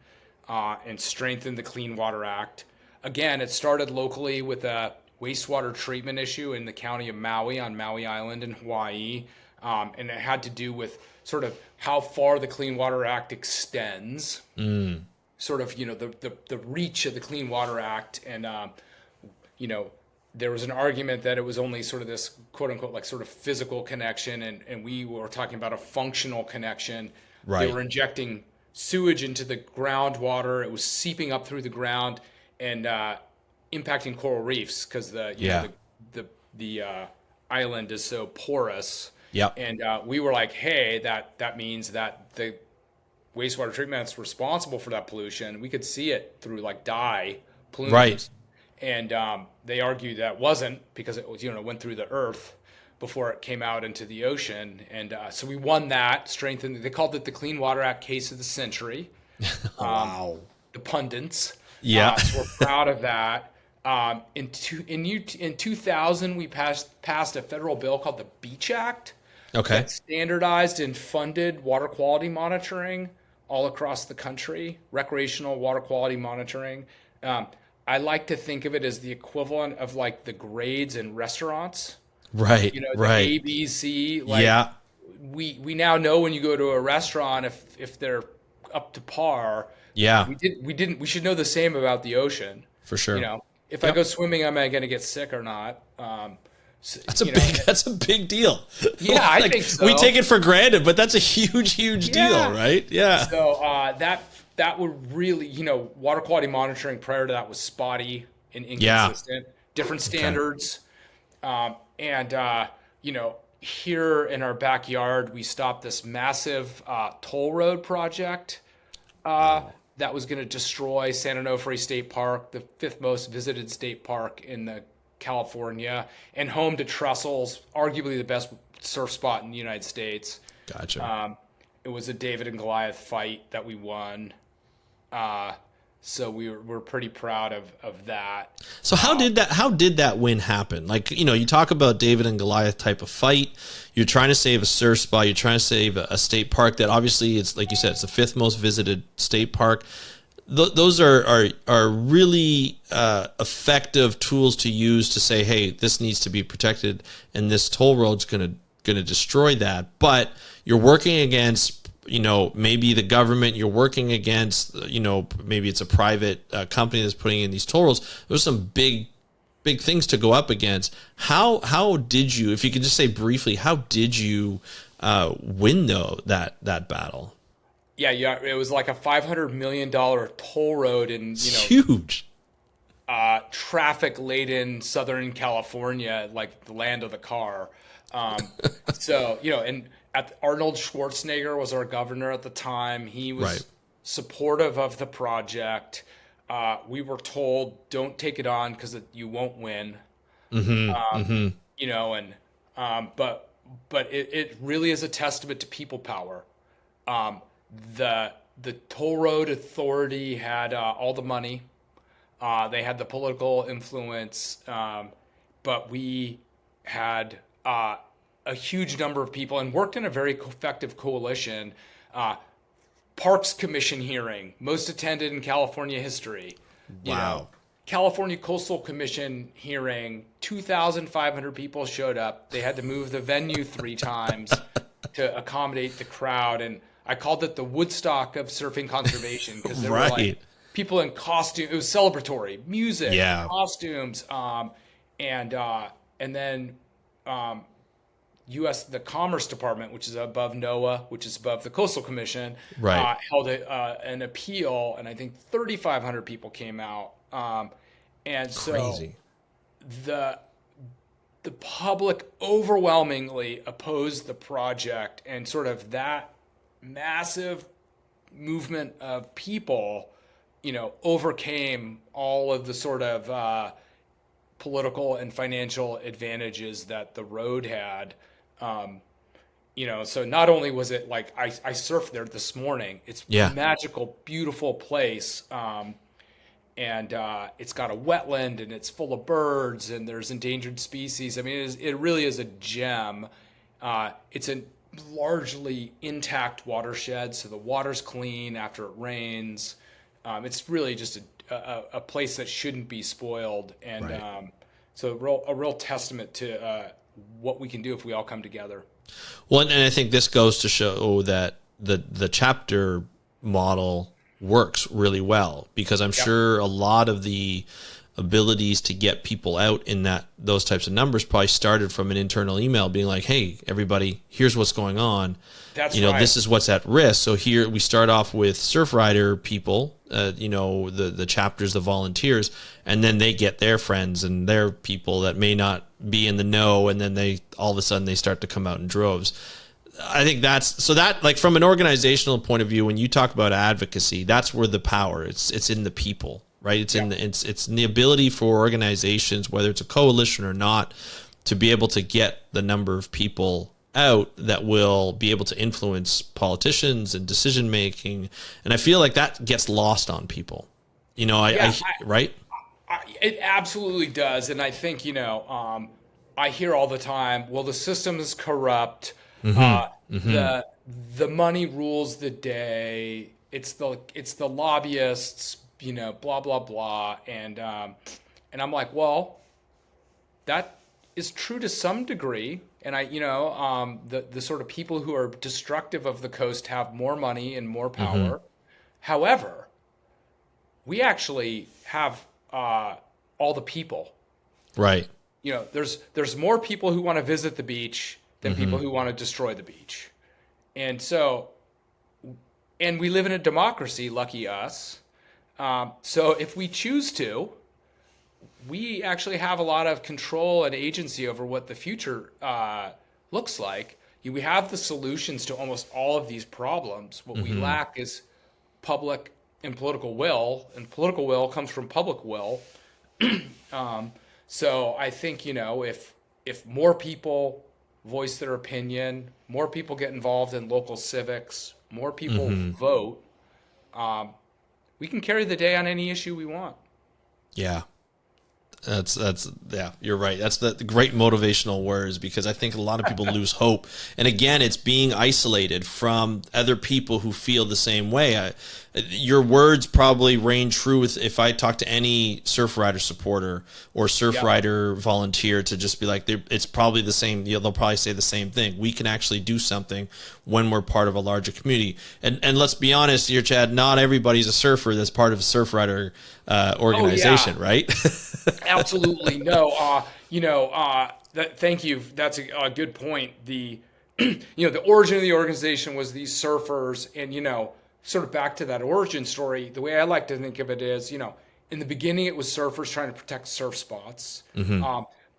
and strengthened the Clean Water Act. Again, it started locally with a wastewater treatment issue in the county of Maui on Maui Island in Hawaii, and it had to do with sort of how far the Clean Water Act extends, sort of the reach of the Clean Water Act, and there was an argument that it was only sort of this quote unquote like sort of physical connection, and we were talking about a functional connection. Right. They were injecting sewage into the groundwater. It was seeping up through the ground and impacting coral reefs because the island is so porous. Yep. And we were like, hey, that means that the wastewater treatment's responsible for that pollution. We could see it through like dye plumes. Right. And they argued that wasn't because it was, went through the earth before it came out into the ocean. And so we won that, strengthened. They called it the Clean Water Act case of the century. Wow. The pundits. Yeah. So we're proud of that. In 2000, we passed a federal bill called the Beach Act. Okay. That standardized and funded water quality monitoring all across the country, recreational water quality monitoring. I like to think of it as the equivalent of like the grades in restaurants. Right. The right. A, B, C. Like, yeah. We now know when you go to a restaurant if they're up to par. Yeah. We should know the same about the ocean. For sure. If I go swimming, am I going to get sick or not? That's a big deal. Yeah, I think so. We take it for granted, but that's a huge deal, right? Yeah. So that would really, water quality monitoring prior to that was spotty and inconsistent, different standards. Here in our backyard, we stopped this massive toll road project that was going to destroy San Onofre State Park, the 5th most visited state park in California, and home to Trestles, arguably the best surf spot in the United States. Gotcha. It was a David and Goliath fight that we won. So we're pretty proud of that. So how did that win happen? Like, you talk about David and Goliath type of fight. You're trying to save a surf spot. You're trying to save a state park that obviously it's like you said, it's the 5th most visited state park. Those are really effective tools to use to say, hey, this needs to be protected, and this toll road's gonna destroy that. But you're working against, maybe the government. You're working against, maybe it's a private company that's putting in these toll roads. There's some big things to go up against. How did you, if you could just say briefly, how did you win that battle? Yeah, it was like a $500 million toll road in huge, traffic-laden Southern California, like the land of the car. And Arnold Schwarzenegger was our governor at the time. He was supportive of the project. We were told, don't take it on because you won't win. You know, and but it really is a testament to people power. The toll road authority had all the money. They had the political influence, but we had a huge number of people and worked in a very effective coalition. Parks Commission hearing, most attended in California history. You know, California Coastal Commission hearing, 2,500 people showed up. They had to move the venue 3 times to accommodate the crowd. And I called it the Woodstock of surfing conservation because there were like people in costume. It was celebratory music, costumes, and then the Commerce Department, which is above NOAA, which is above the Coastal Commission, held an appeal, and I think 3,500 people came out. And so the public overwhelmingly opposed the project, and sort of that massive movement of people, you know, overcame all of the sort of political and financial advantages that the road had. You know, so not only was it like I surfed there this morning, it's a magical, beautiful place. And it's got a wetland and it's full of birds and there's endangered species. I mean, it really is a gem. It's a largely intact watershed, so the water's clean after it rains. It's really just a place that shouldn't be spoiled. And so a real testament to what we can do if we all come together. Well, and I think this goes to show that the chapter model works really well, because I'm sure a lot of the abilities to get people out in those types of numbers probably started from an internal email being like, hey, everybody, here's what's going on. This is what's at risk. So here we start off with Surfrider people, the chapters, the volunteers, and then they get their friends and their people that may not be in the know. And then all of a sudden they start to come out in droves. I think that like from an organizational point of view, when you talk about advocacy, that's where the power, it's in the people, right? It's in the ability for organizations, whether it's a coalition or not, to be able to get the number of people out that will be able to influence politicians and decision making. And I feel like that gets lost on people, right? It absolutely does. And I think, I hear all the time, well, the system is corrupt. The money rules the day. It's the lobbyists, blah, blah, blah. And I'm like, well, that is true to some degree. And the sort of people who are destructive of the coast have more money and more power. However, we actually have all the people. Right. There's more people who want to visit the beach than people who want to destroy the beach. And we live in a democracy, lucky us. So if we choose to, we actually have a lot of control and agency over what the future looks like. We have the solutions to almost all of these problems. What we lack is public and political will, and political will comes from public will. So I think, if more people voice their opinion, more people get involved in local civics, more people vote, we can carry the day on any issue we want. Yeah. You're right. That's the great motivational words, because I think a lot of people lose hope. And again, it's being isolated from other people who feel the same way. Your words probably reign true if I talk to any Surfrider supporter or Surfrider volunteer, to just be like, it's probably the same. They'll probably say the same thing. We can actually do something when we're part of a larger community. And let's be honest here, Chad, not everybody's a surfer that's part of a Surfrider organization, right? Absolutely. No. Thank you. That's a good point. The origin of the organization was these surfers, and, sort of back to that origin story, the way I like to think of it is, in the beginning it was surfers trying to protect surf spots.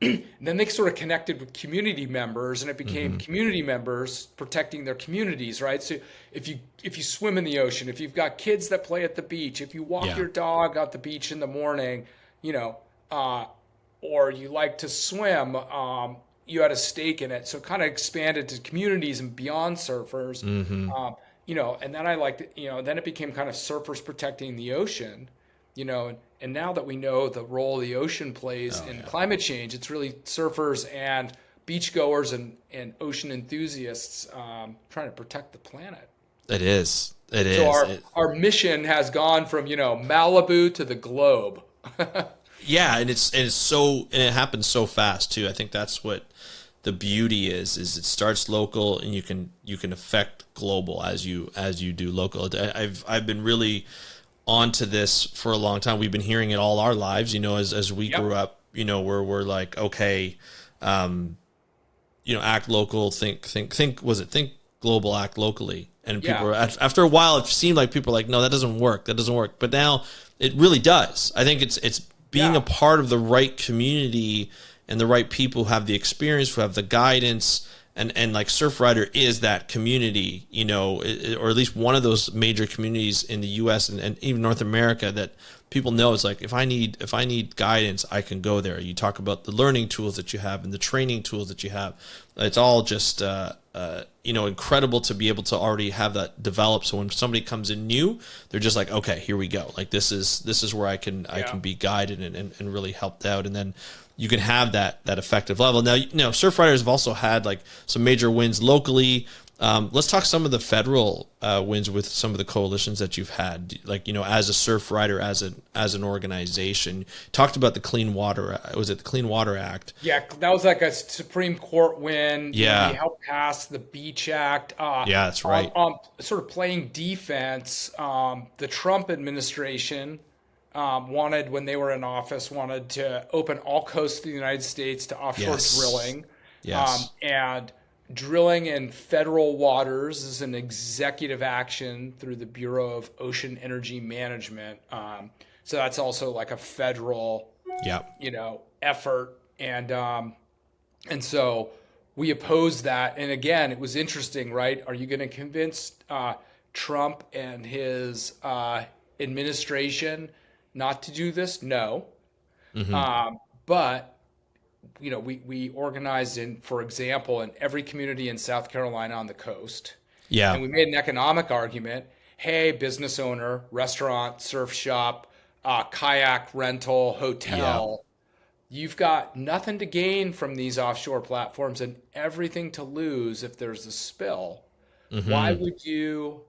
And then they sort of connected with community members, and it became community members protecting their communities, right? So if you swim in the ocean, if you've got kids that play at the beach, if you walk your dog out the beach in the morning, or you like to swim, you had a stake in it. So it kind of expanded to communities and beyond surfers. And then I liked it, then it became kind of surfers protecting the ocean, and now that we know the role the ocean plays in climate change, it's really surfers and beachgoers and ocean enthusiasts trying to protect the planet. It is. So our mission has gone from, Malibu to the globe. Yeah, and it happens so fast too. I think that's what the beauty is it starts local, and you can affect global as you do local. I've been really onto this for a long time. We've been hearing it all our lives, as we grew up, we're like, okay, act local, think global, act locally. And people after a while, it seemed like people were like, no, that doesn't work. But now it really does. I think it's being a part of the right community and the right people who have the experience, who have the guidance, and like Surfrider is that community, or at least one of those major communities in the U.S. and even North America that people know. It's like, if I need guidance, I can go there. You talk about the learning tools that you have and the training tools that you have. It's all just incredible to be able to already have that developed. So when somebody comes in new, they're just like, okay, here we go. Like this is where I can be guided and really helped out. And then you can have that effective level. Now, Surfriders have also had like some major wins locally. Let's talk some of the federal wins with some of the coalitions that you've had, like, as a Surfrider, as an organization. Talked about the Clean Water, was it the Clean Water Act? Yeah, that was like a Supreme Court win. Yeah. We helped pass the Beach Act. Yeah, that's right. Sort of playing defense. The Trump administration when they were in office, wanted to open all coasts of the United States to offshore drilling. Yes. And drilling in federal waters is an executive action through the Bureau of Ocean Energy Management. So that's also like a federal, effort. And so we opposed that. And again, it was interesting, right? Are you going to convince Trump and his administration not to do this? No. But we organized for example, in every community in South Carolina on the coast. Yeah. And we made an economic argument. Hey, business owner, restaurant, surf shop, kayak rental, hotel, you've got nothing to gain from these offshore platforms and everything to lose if there's a spill. Why would you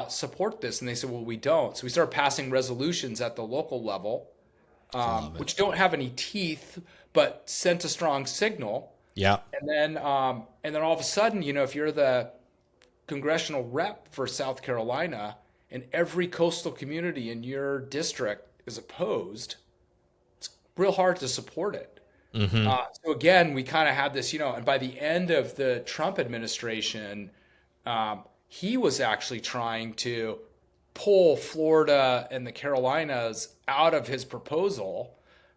support this? And they said, well, we don't. So we started passing resolutions at the local level, which don't have any teeth, but sent a strong signal. Yeah. And then all of a sudden, if you're the congressional rep for South Carolina and every coastal community in your district is opposed, it's real hard to support it. So again, we kind of had this, and by the end of the Trump administration, he was actually trying to pull Florida and the Carolinas out of his proposal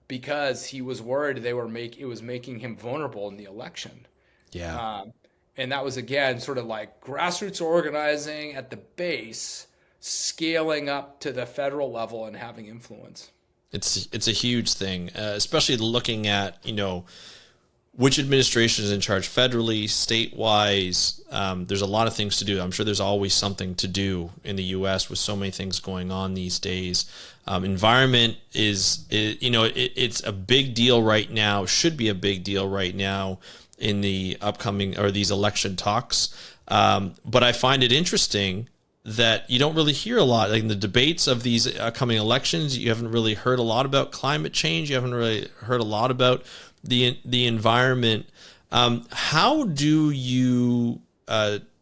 because he was worried it was making him vulnerable in the election. Yeah. And that was, again, sort of like grassroots organizing at the base, scaling up to the federal level and having influence. It's a huge thing, especially looking at, which administration is in charge federally, state-wise. There's a lot of things to do. I'm sure there's always something to do in the U.S. with so many things going on these days. Environment it's a big deal right now, should be a big deal right now in the upcoming or these election talks. But I find it interesting that you don't really hear a lot. Like in the debates of these upcoming elections, you haven't really heard a lot about climate change. You haven't really heard a lot about the environment. How do you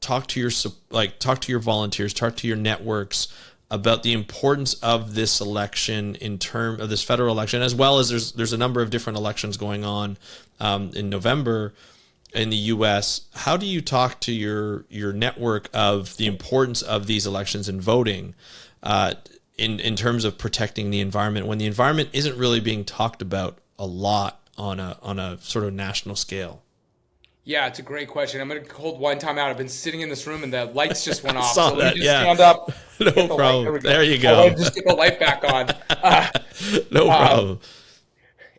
talk to your volunteers, talk to your networks about the importance of this election in terms of this federal election, as well as there's a number of different elections going on in November in the U.S. How do you talk to your network of the importance of these elections and voting in terms of protecting the environment when the environment isn't really being talked about a lot on a sort of national scale? Yeah, it's a great question. I'm going to hold one time out. I've been sitting in this room and the lights just went off. Saw So that, let me just yeah. stand up. No get the problem. There you Oh, go. let me just get the light back on. No problem.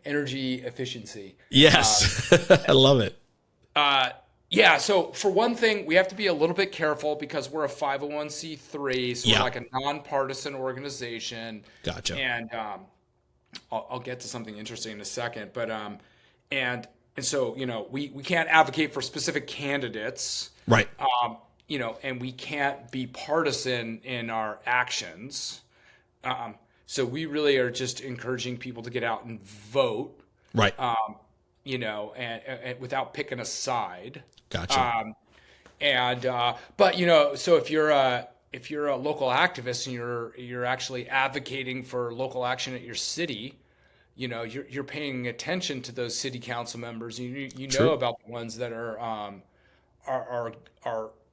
Energy efficiency. Yes. I love it. Yeah, so for one thing, we have to be a little bit careful because we're a 501c3, so Yeah. we're like a nonpartisan organization. Gotcha. And I'll get to something interesting in a second, but and so we can't advocate for specific candidates, Right. and we can't be partisan in our actions. So we really are just encouraging people to get out and vote, Right. and without picking a side. Gotcha. But so if you're a local activist and you're actually advocating for local action at your city, you're paying attention to those city council members. You True. know about the ones that are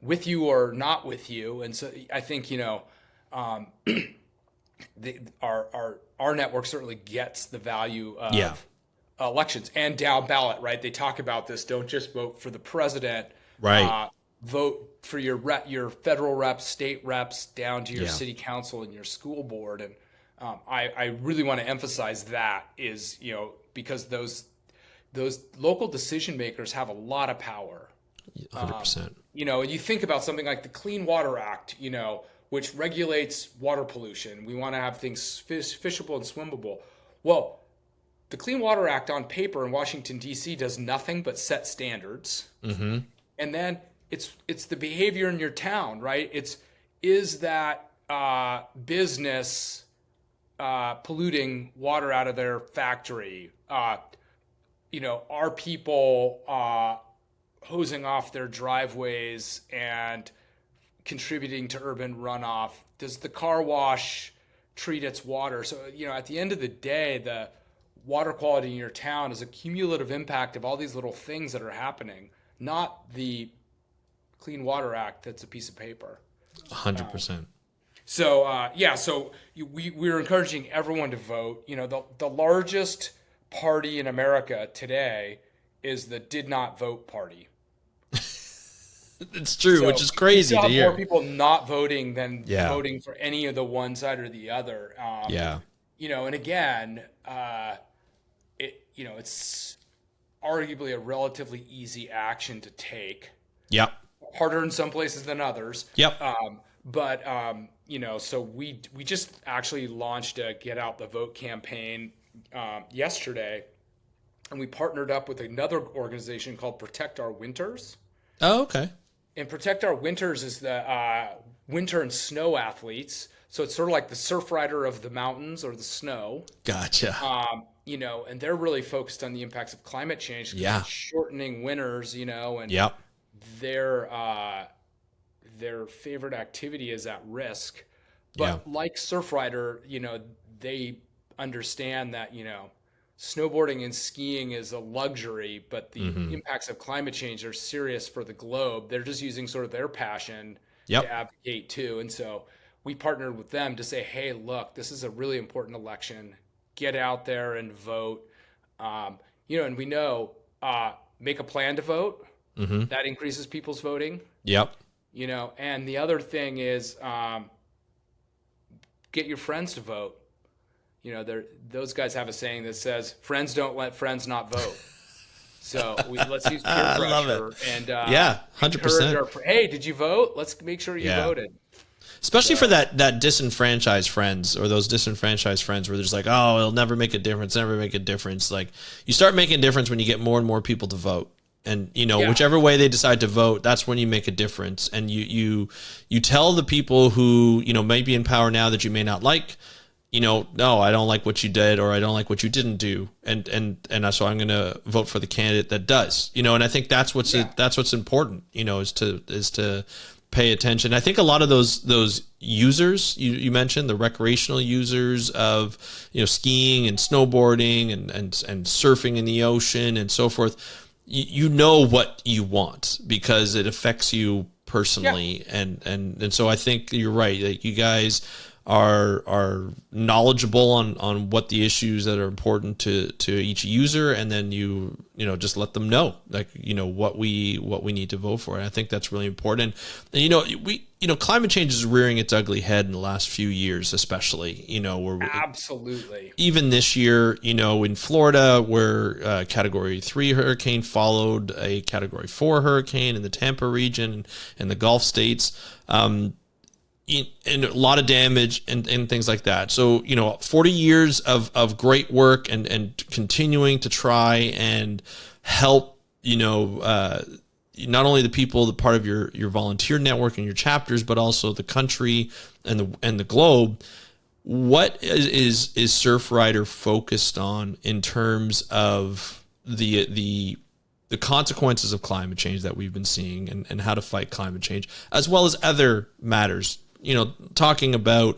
with you or not with you, and so I think our network certainly gets the value of Yeah. elections and down ballot, right? They talk about this. Don't just vote for the president. Right. Vote for your federal reps, state reps, down to your Yeah. city council and your school board. And I really want to emphasize that is, because those local decision makers have a lot of power. 100%. You think about something like the Clean Water Act, which regulates water pollution. We want to have things fishable and swimmable. Well, the Clean Water Act on paper in Washington, D.C. does nothing but set standards. Mm-hmm. And then it's the behavior in your town, right? Is that business polluting water out of their factory? Are people hosing off their driveways and contributing to urban runoff? Does the car wash treat its water? So, at the end of the day, the water quality in your town is a cumulative impact of all these little things that are happening, not the Clean Water Act that's a piece of paper. 100%. So we're encouraging everyone to vote. The largest party in America today is the did not vote party. It's true, which is crazy you to have hear. more people not voting than Yeah. voting for any of the one side or the other. Yeah. And again, it's arguably a relatively easy action to take. Yep. Harder in some places than others. Yep. So we just actually launched a Get Out the Vote campaign yesterday, and we partnered up with another organization called Protect Our Winters. Oh, okay. And Protect Our Winters is the winter and snow athletes. So it's sort of like the Surfrider of the mountains or the snow. Gotcha. And they're really focused on the impacts of climate change. Yeah. Shortening winters, and Yep. their favorite activity is at risk. But like Surfrider, they understand that, snowboarding and skiing is a luxury, but the impacts of climate change are serious for the globe. They're just using sort of their passion to advocate too. And so we partnered with them to say, hey, look, this is a really important election. Get out there and vote. And we know, make a plan to vote. Mm-hmm. That increases people's voting. Yep. And the other thing is get your friends to vote. Those guys have a saying that says, friends don't let friends not vote. So let's use peer pressure. I love it. And 100%. Hey, did you vote? Let's make sure you voted. Especially for that disenfranchised friends or those disenfranchised friends where there's like, oh, it'll never make a difference, never make a difference. Like you start making a difference when you get more and more people to vote. And, whichever way they decide to vote, that's when you make a difference. And you tell the people who, may be in power now that you may not like, no, I don't like what you did, or I don't like what you didn't do. And so I'm going to vote for the candidate that does, and I think that's what's important, is to pay attention. I think a lot of those users you mentioned, the recreational users of, skiing and snowboarding and surfing in the ocean and so forth, you know what you want because it affects you personally. And so I think you're right that you guys are knowledgeable on what the issues that are important to each user, and then you just let them know, like, what we need to vote for. And I think that's really important. And climate change is rearing its ugly head in the last few years, especially, where Absolutely. even this year, in Florida, where Category 3 hurricane followed a Category 4 hurricane in the Tampa region and the Gulf states, and a lot of damage and things like that. So, 40 years of great work and continuing to try and help, not only the people, the part of your volunteer network and your chapters, but also the country and the globe. What is Surfrider focused on in terms of the consequences of climate change that we've been seeing, and how to fight climate change, as well as other matters, talking about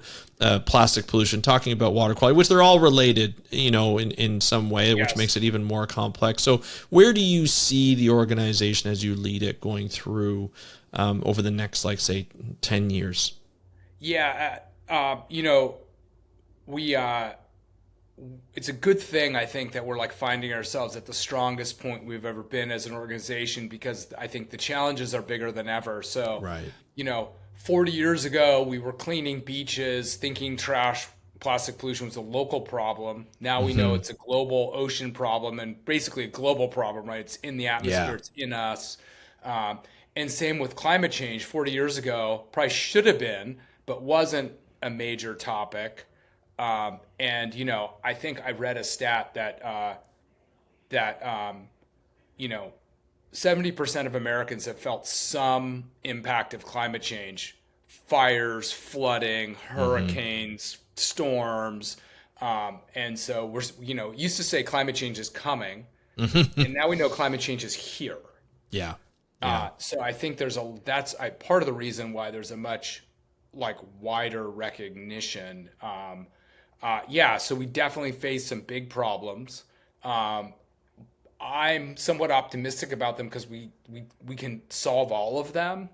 plastic pollution, talking about water quality, which they're all related, in some way, which makes it even more complex. So where do you see the organization as you lead it going through over the next, like, say, 10 years? Yeah. It's a good thing, I think, that we're like finding ourselves at the strongest point we've ever been as an organization, because I think the challenges are bigger than ever. So, right. 40 years ago, we were cleaning beaches, thinking plastic pollution was a local problem. Now we know it's a global ocean problem, and basically a global problem, right? It's in the atmosphere, it's in us. And same with climate change. 40 years ago, probably should have been, but wasn't a major topic. And I think I read a stat that 70% of Americans have felt some impact of climate change: fires, flooding, hurricanes, storms. And so we're, used to say climate change is coming, and now we know climate change is here. Yeah. So I think that's part of the reason why there's a much wider recognition. So we definitely face some big problems. I'm somewhat optimistic about them because we can solve all of them.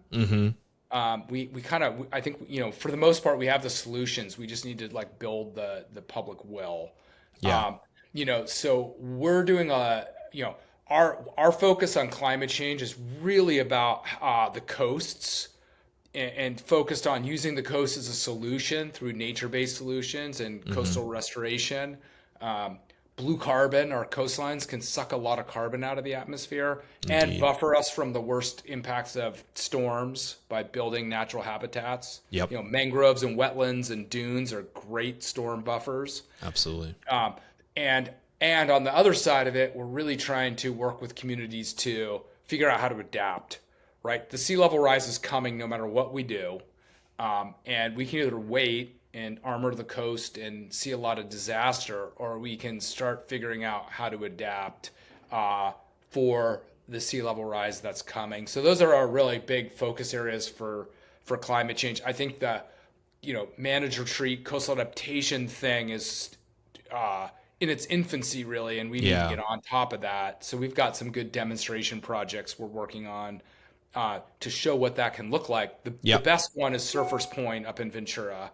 I think, for the most part, we have the solutions. We just need to build the public will. So we're doing our focus on climate change is really about the coasts, and focused on using the coast as a solution through nature-based solutions and coastal restoration. Blue carbon, our coastlines can suck a lot of carbon out of the atmosphere and buffer us from the worst impacts of storms by building natural habitats. Mangroves and wetlands and dunes are great storm buffers. Absolutely. And on the other side of it, we're really trying to work with communities to figure out how to adapt, right? The sea level rise is coming no matter what we do. And we can either wait and armor the coast and see a lot of disaster, or we can start figuring out how to adapt for the sea level rise that's coming. So those are our really big focus areas for climate change. I think the manage retreat coastal adaptation thing is in its infancy, really, and we need to get on top of that. So we've got some good demonstration projects we're working on to show what that can look like. The best one is Surfers Point up in Ventura.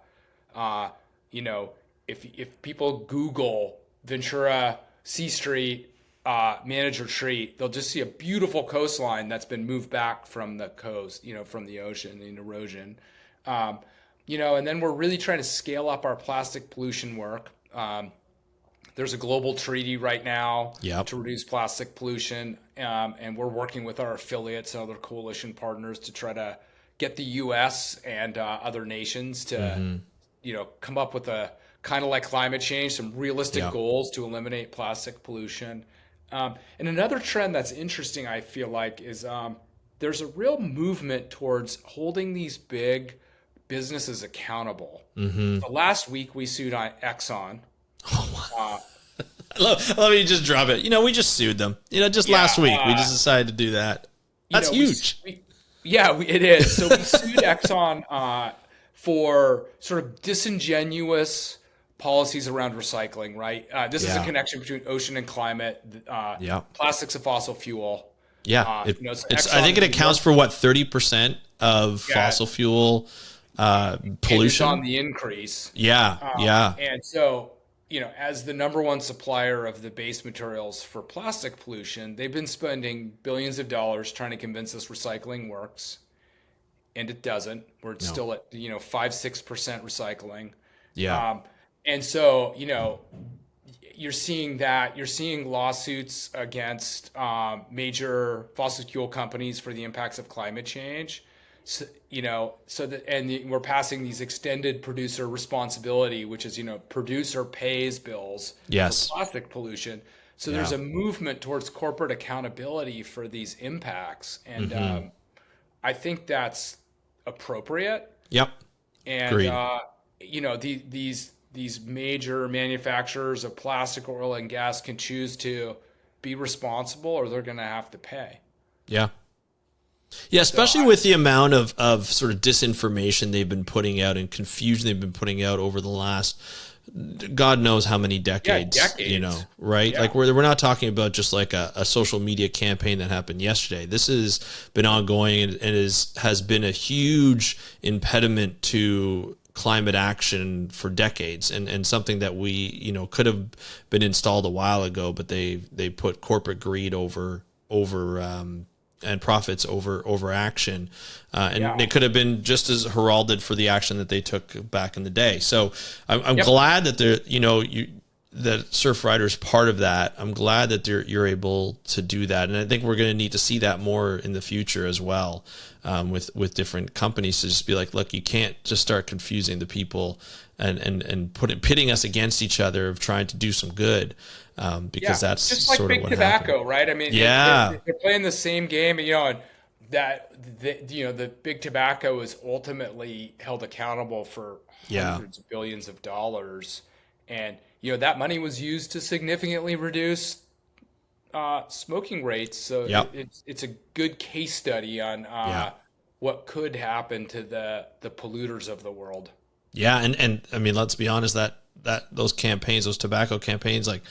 If people Google Ventura C Street manage retreat, they'll just see a beautiful coastline that's been moved back from the coast, from the ocean and erosion. And then we're really trying to scale up our plastic pollution work. There's a global treaty right now to reduce plastic pollution, and we're working with our affiliates and other coalition partners to try to get the U.S. and other nations to come up with a kind of like climate change, some realistic goals to eliminate plastic pollution. And another trend that's interesting, I feel like, is there's a real movement towards holding these big businesses accountable. The last week we sued Exxon. Let me just drop it. We just sued them. Last week we just decided to do that. That's huge. It is. So we sued Exxon for sort of disingenuous policies around recycling, right? This is a connection between ocean and climate. Plastic's a fossil fuel. I think it accounts for 30% of fossil fuel pollution. And it's on the increase. Yeah. And so, as the number one supplier of the base materials for plastic pollution, they've been spending billions of dollars trying to convince us recycling works. And it doesn't. We're still at 5-6% recycling. Yeah. And so you're seeing lawsuits against major fossil fuel companies for the impacts of climate change. So, we're passing these extended producer responsibility, which is producer pays bills Yes. for plastic pollution. So there's a movement towards corporate accountability for these impacts, and I think that's appropriate. Yep. And these major manufacturers of plastic, oil, and gas can choose to be responsible, or they're going to have to pay. Yeah. Yeah, especially with the amount of sort of disinformation they've been putting out and confusion they've been putting out over the last God knows how many decades. Yeah, decades. Right? Yeah. Like we're not talking about just like a social media campaign that happened yesterday. This has been ongoing and has been a huge impediment to climate action for decades, and something that we could have been installed a while ago, but they put corporate greed over and profits over action, and it could have been just as heralded for the action that they took back in the day. So I'm glad that that Surfrider is part of that. I'm glad that you're able to do that, and I think we're going to need to see that more in the future as well, with different companies, to just be like, look, you can't just start confusing the people and pitting us against each other of trying to do some good, because that's just like sort big of what tobacco, happened. right? I mean, they're playing the same game, and that the big tobacco is ultimately held accountable for hundreds of billions of dollars, and that money was used to significantly reduce smoking rates. So it's a good case study on what could happen to the polluters of the world. Yeah, and I mean, let's be honest, that those campaigns, those tobacco campaigns, like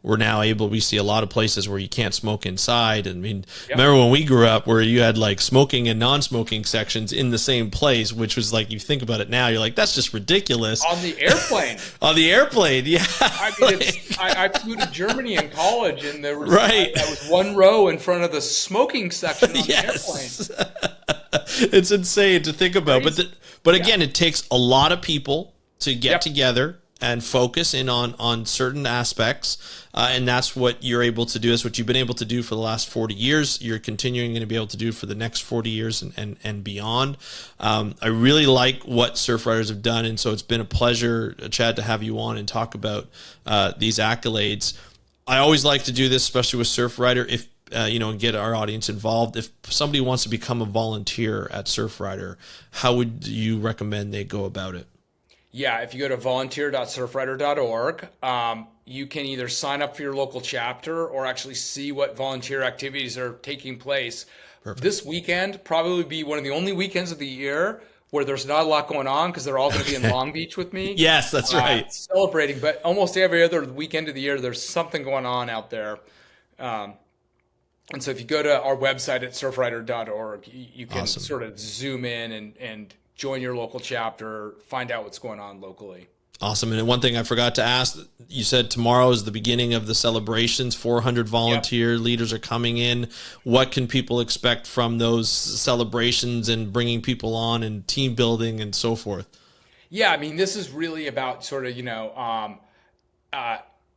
we see a lot of places where you can't smoke inside. I mean, remember when we grew up where you had like smoking and non-smoking sections in the same place, which was like, you think about it now, you're like, that's just ridiculous. On the airplane. On the airplane, yeah. I mean, I flew to Germany in college, and there was one row in front of the smoking section on the airplane. It's insane to think about, but again, it takes a lot of people to get together and focus in on certain aspects, and that's what you're able to do. That's what you've been able to do for the last 40 years. You're continuing to be able to do for the next 40 years and beyond. I really like what Surfriders have done, and so it's been a pleasure, Chad, to have you on and talk about these accolades. I always like to do this, especially with Surfrider, if and get our audience involved. If somebody wants to become a volunteer at Surfrider, how would you recommend they go about it? Yeah, if you go to volunteer.surfrider.org, you can either sign up for your local chapter or actually see what volunteer activities are taking place. Perfect. This weekend probably be one of the only weekends of the year where there's not a lot going on, because they're all going to be in Long Beach with me. Yes, that's right. Celebrating, but almost every other weekend of the year, there's something going on out there. And so if you go to our website at surfrider.org, you can sort of zoom in and join your local chapter, find out what's going on locally. Awesome. And one thing I forgot to ask, you said tomorrow is the beginning of the celebrations. 400 volunteer leaders are coming in. What can people expect from those celebrations and bringing people on and team building and so forth? Yeah, I mean, this is really about sort of,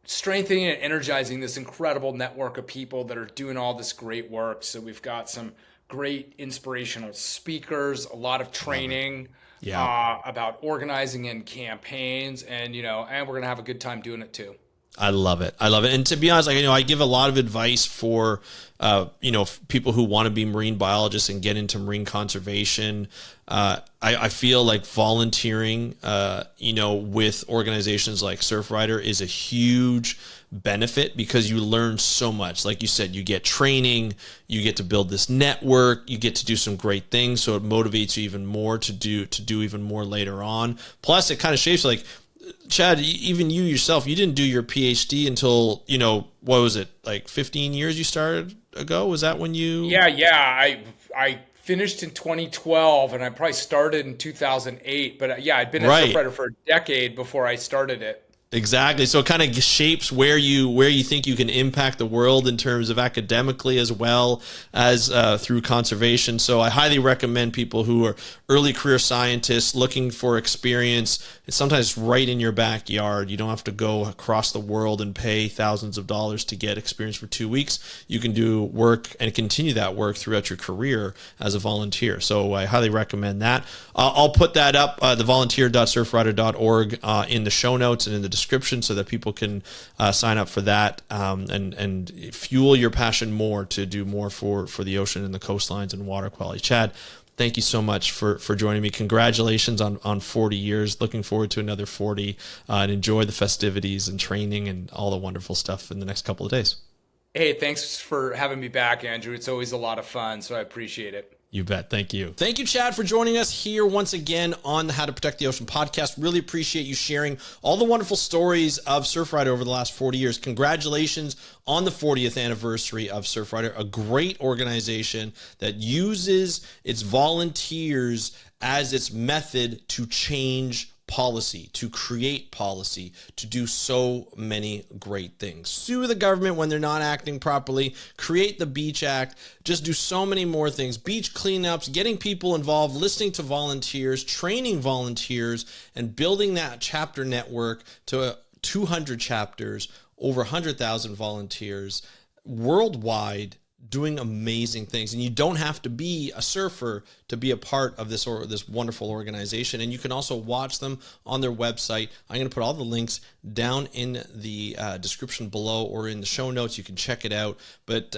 strengthening and energizing this incredible network of people that are doing all this great work. So we've got some great inspirational speakers, a lot of training about organizing and campaigns, and and we're gonna have a good time doing it too. I love it. And to be honest, I give a lot of advice for people who want to be marine biologists and get into marine conservation. I feel like volunteering with organizations like Surfrider is a huge benefit, because you learn so much. Like you said, you get training, you get to build this network, you get to do some great things, so it motivates you even more to do even more later on. Plus, it kind of shapes, like, Chad, even you yourself, you didn't do your PhD until, what was it, like 15 years you started ago? Was that when you? Yeah. I finished in 2012, and I probably started in 2008. But yeah, I'd been a Right. Surfrider for a decade before I started it. Exactly. So it kind of shapes where you think you can impact the world in terms of academically as well as through conservation. So I highly recommend people who are early career scientists looking for experience. It's sometimes right in your backyard. You don't have to go across the world and pay thousands of dollars to get experience for 2 weeks. You can do work and continue that work throughout your career as a volunteer. So I highly recommend that. I'll put that up, the volunteer.surfrider.org, in the show notes and in the description so that people can sign up for that, and fuel your passion more to do more for the ocean and the coastlines and water quality. Chad, thank you so much for joining me. Congratulations on 40 years. Looking forward to another 40, and enjoy the festivities and training and all the wonderful stuff in the next couple of days. Hey, thanks for having me back, Andrew. It's always a lot of fun, so I appreciate it. You bet. Thank you. Thank you, Chad, for joining us here once again on the How to Protect the Ocean podcast. Really appreciate you sharing all the wonderful stories of Surfrider over the last 40 years. Congratulations on the 40th anniversary of Surfrider, a great organization that uses its volunteers as its method to change policy, to create policy, to do so many great things. Sue the government when they're not acting properly, create the Beach Act, just do so many more things. Beach cleanups, getting people involved, listening to volunteers, training volunteers, and building that chapter network to 200 chapters, over 100,000 volunteers worldwide, doing amazing things. And you don't have to be a surfer to be a part of this wonderful organization. And you can also watch them on their website. I'm going to put all the links down in the description below or in the show notes. You can check it out. But,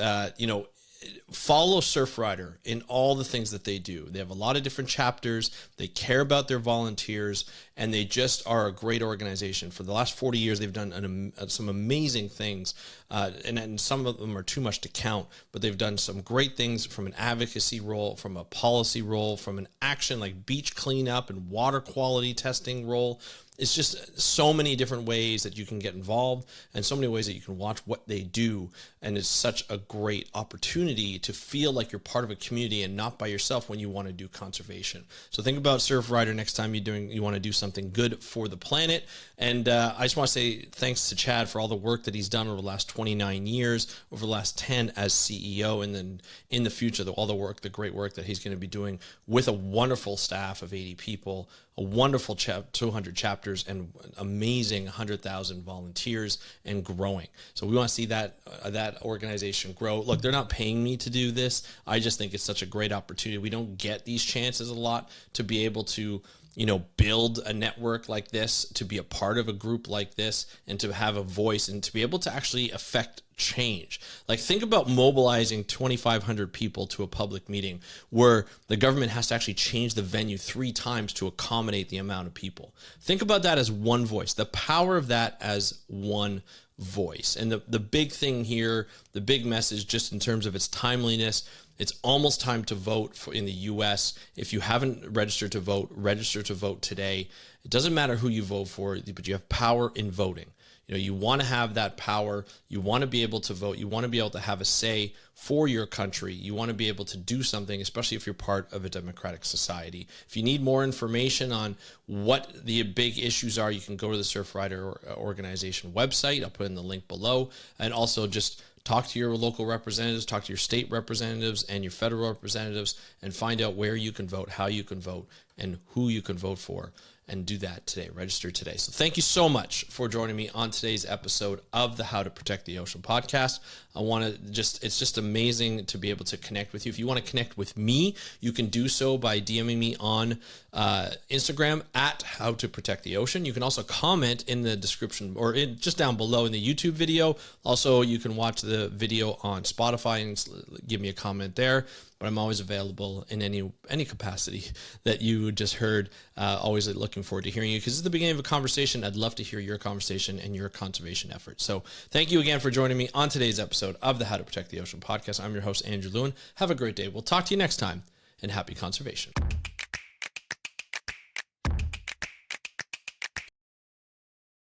follow Surfrider in all the things that they do. They have a lot of different chapters. They care about their volunteers, and they just are a great organization. For the last 40 years, they've done some amazing things, and some of them are too much to count, but they've done some great things from an advocacy role, from a policy role, from an action like beach cleanup and water quality testing role. It's just so many different ways that you can get involved and so many ways that you can watch what they do. And it's such a great opportunity to feel like you're part of a community and not by yourself when you want to do conservation. So think about Surfrider next time you want to do something good for the planet. And I just want to say thanks to Chad for all the work that he's done over the last 29 years, over the last 10 as CEO, and then in the future, all the great work that he's going to be doing with a wonderful staff of 80 people, a wonderful 200 chapters, and amazing 100,000 volunteers and growing. So we want to see that organization grow. Look, they're not paying me to do this. I just think it's such a great opportunity. We don't get these chances a lot to be able to build a network like this, to be a part of a group like this, and to have a voice and to be able to actually affect change. Like, think about mobilizing 2,500 people to a public meeting where the government has to actually change the venue 3 times to accommodate the amount of people. Think about that as one voice, the power of that as one voice. And the big thing here, the big message just in terms of its timeliness, it's almost time to vote in the U.S. If you haven't registered to vote, register to vote today. It doesn't matter who you vote for, but you have power in voting. You want to have that power. You want to be able to vote. You want to be able to have a say for your country. You want to be able to do something, especially if you're part of a democratic society. If you need more information on what the big issues are, you can go to the Surfrider organization website. I'll put in the link below. And also just talk to your local representatives, talk to your state representatives and your federal representatives, and find out where you can vote, how you can vote, and who you can vote for. And do that today. Register today. So thank you so much for joining me on today's episode of the How to Protect the Ocean podcast. It's just amazing to be able to connect with you. If you want to connect with me, you can do so by DMing me on Instagram at How to Protect the Ocean. You can also comment in the description or just down below in the YouTube video. Also, you can watch the video on Spotify and give me a comment there. But I'm always available in any capacity that you just heard. Always looking forward to hearing you, because it's the beginning of a conversation. I'd love to hear your conversation and your conservation efforts. So thank you again for joining me on today's episode of the How to Protect the Ocean podcast. I'm your host, Andrew Lewin. Have a great day. We'll talk to you next time, and happy conservation.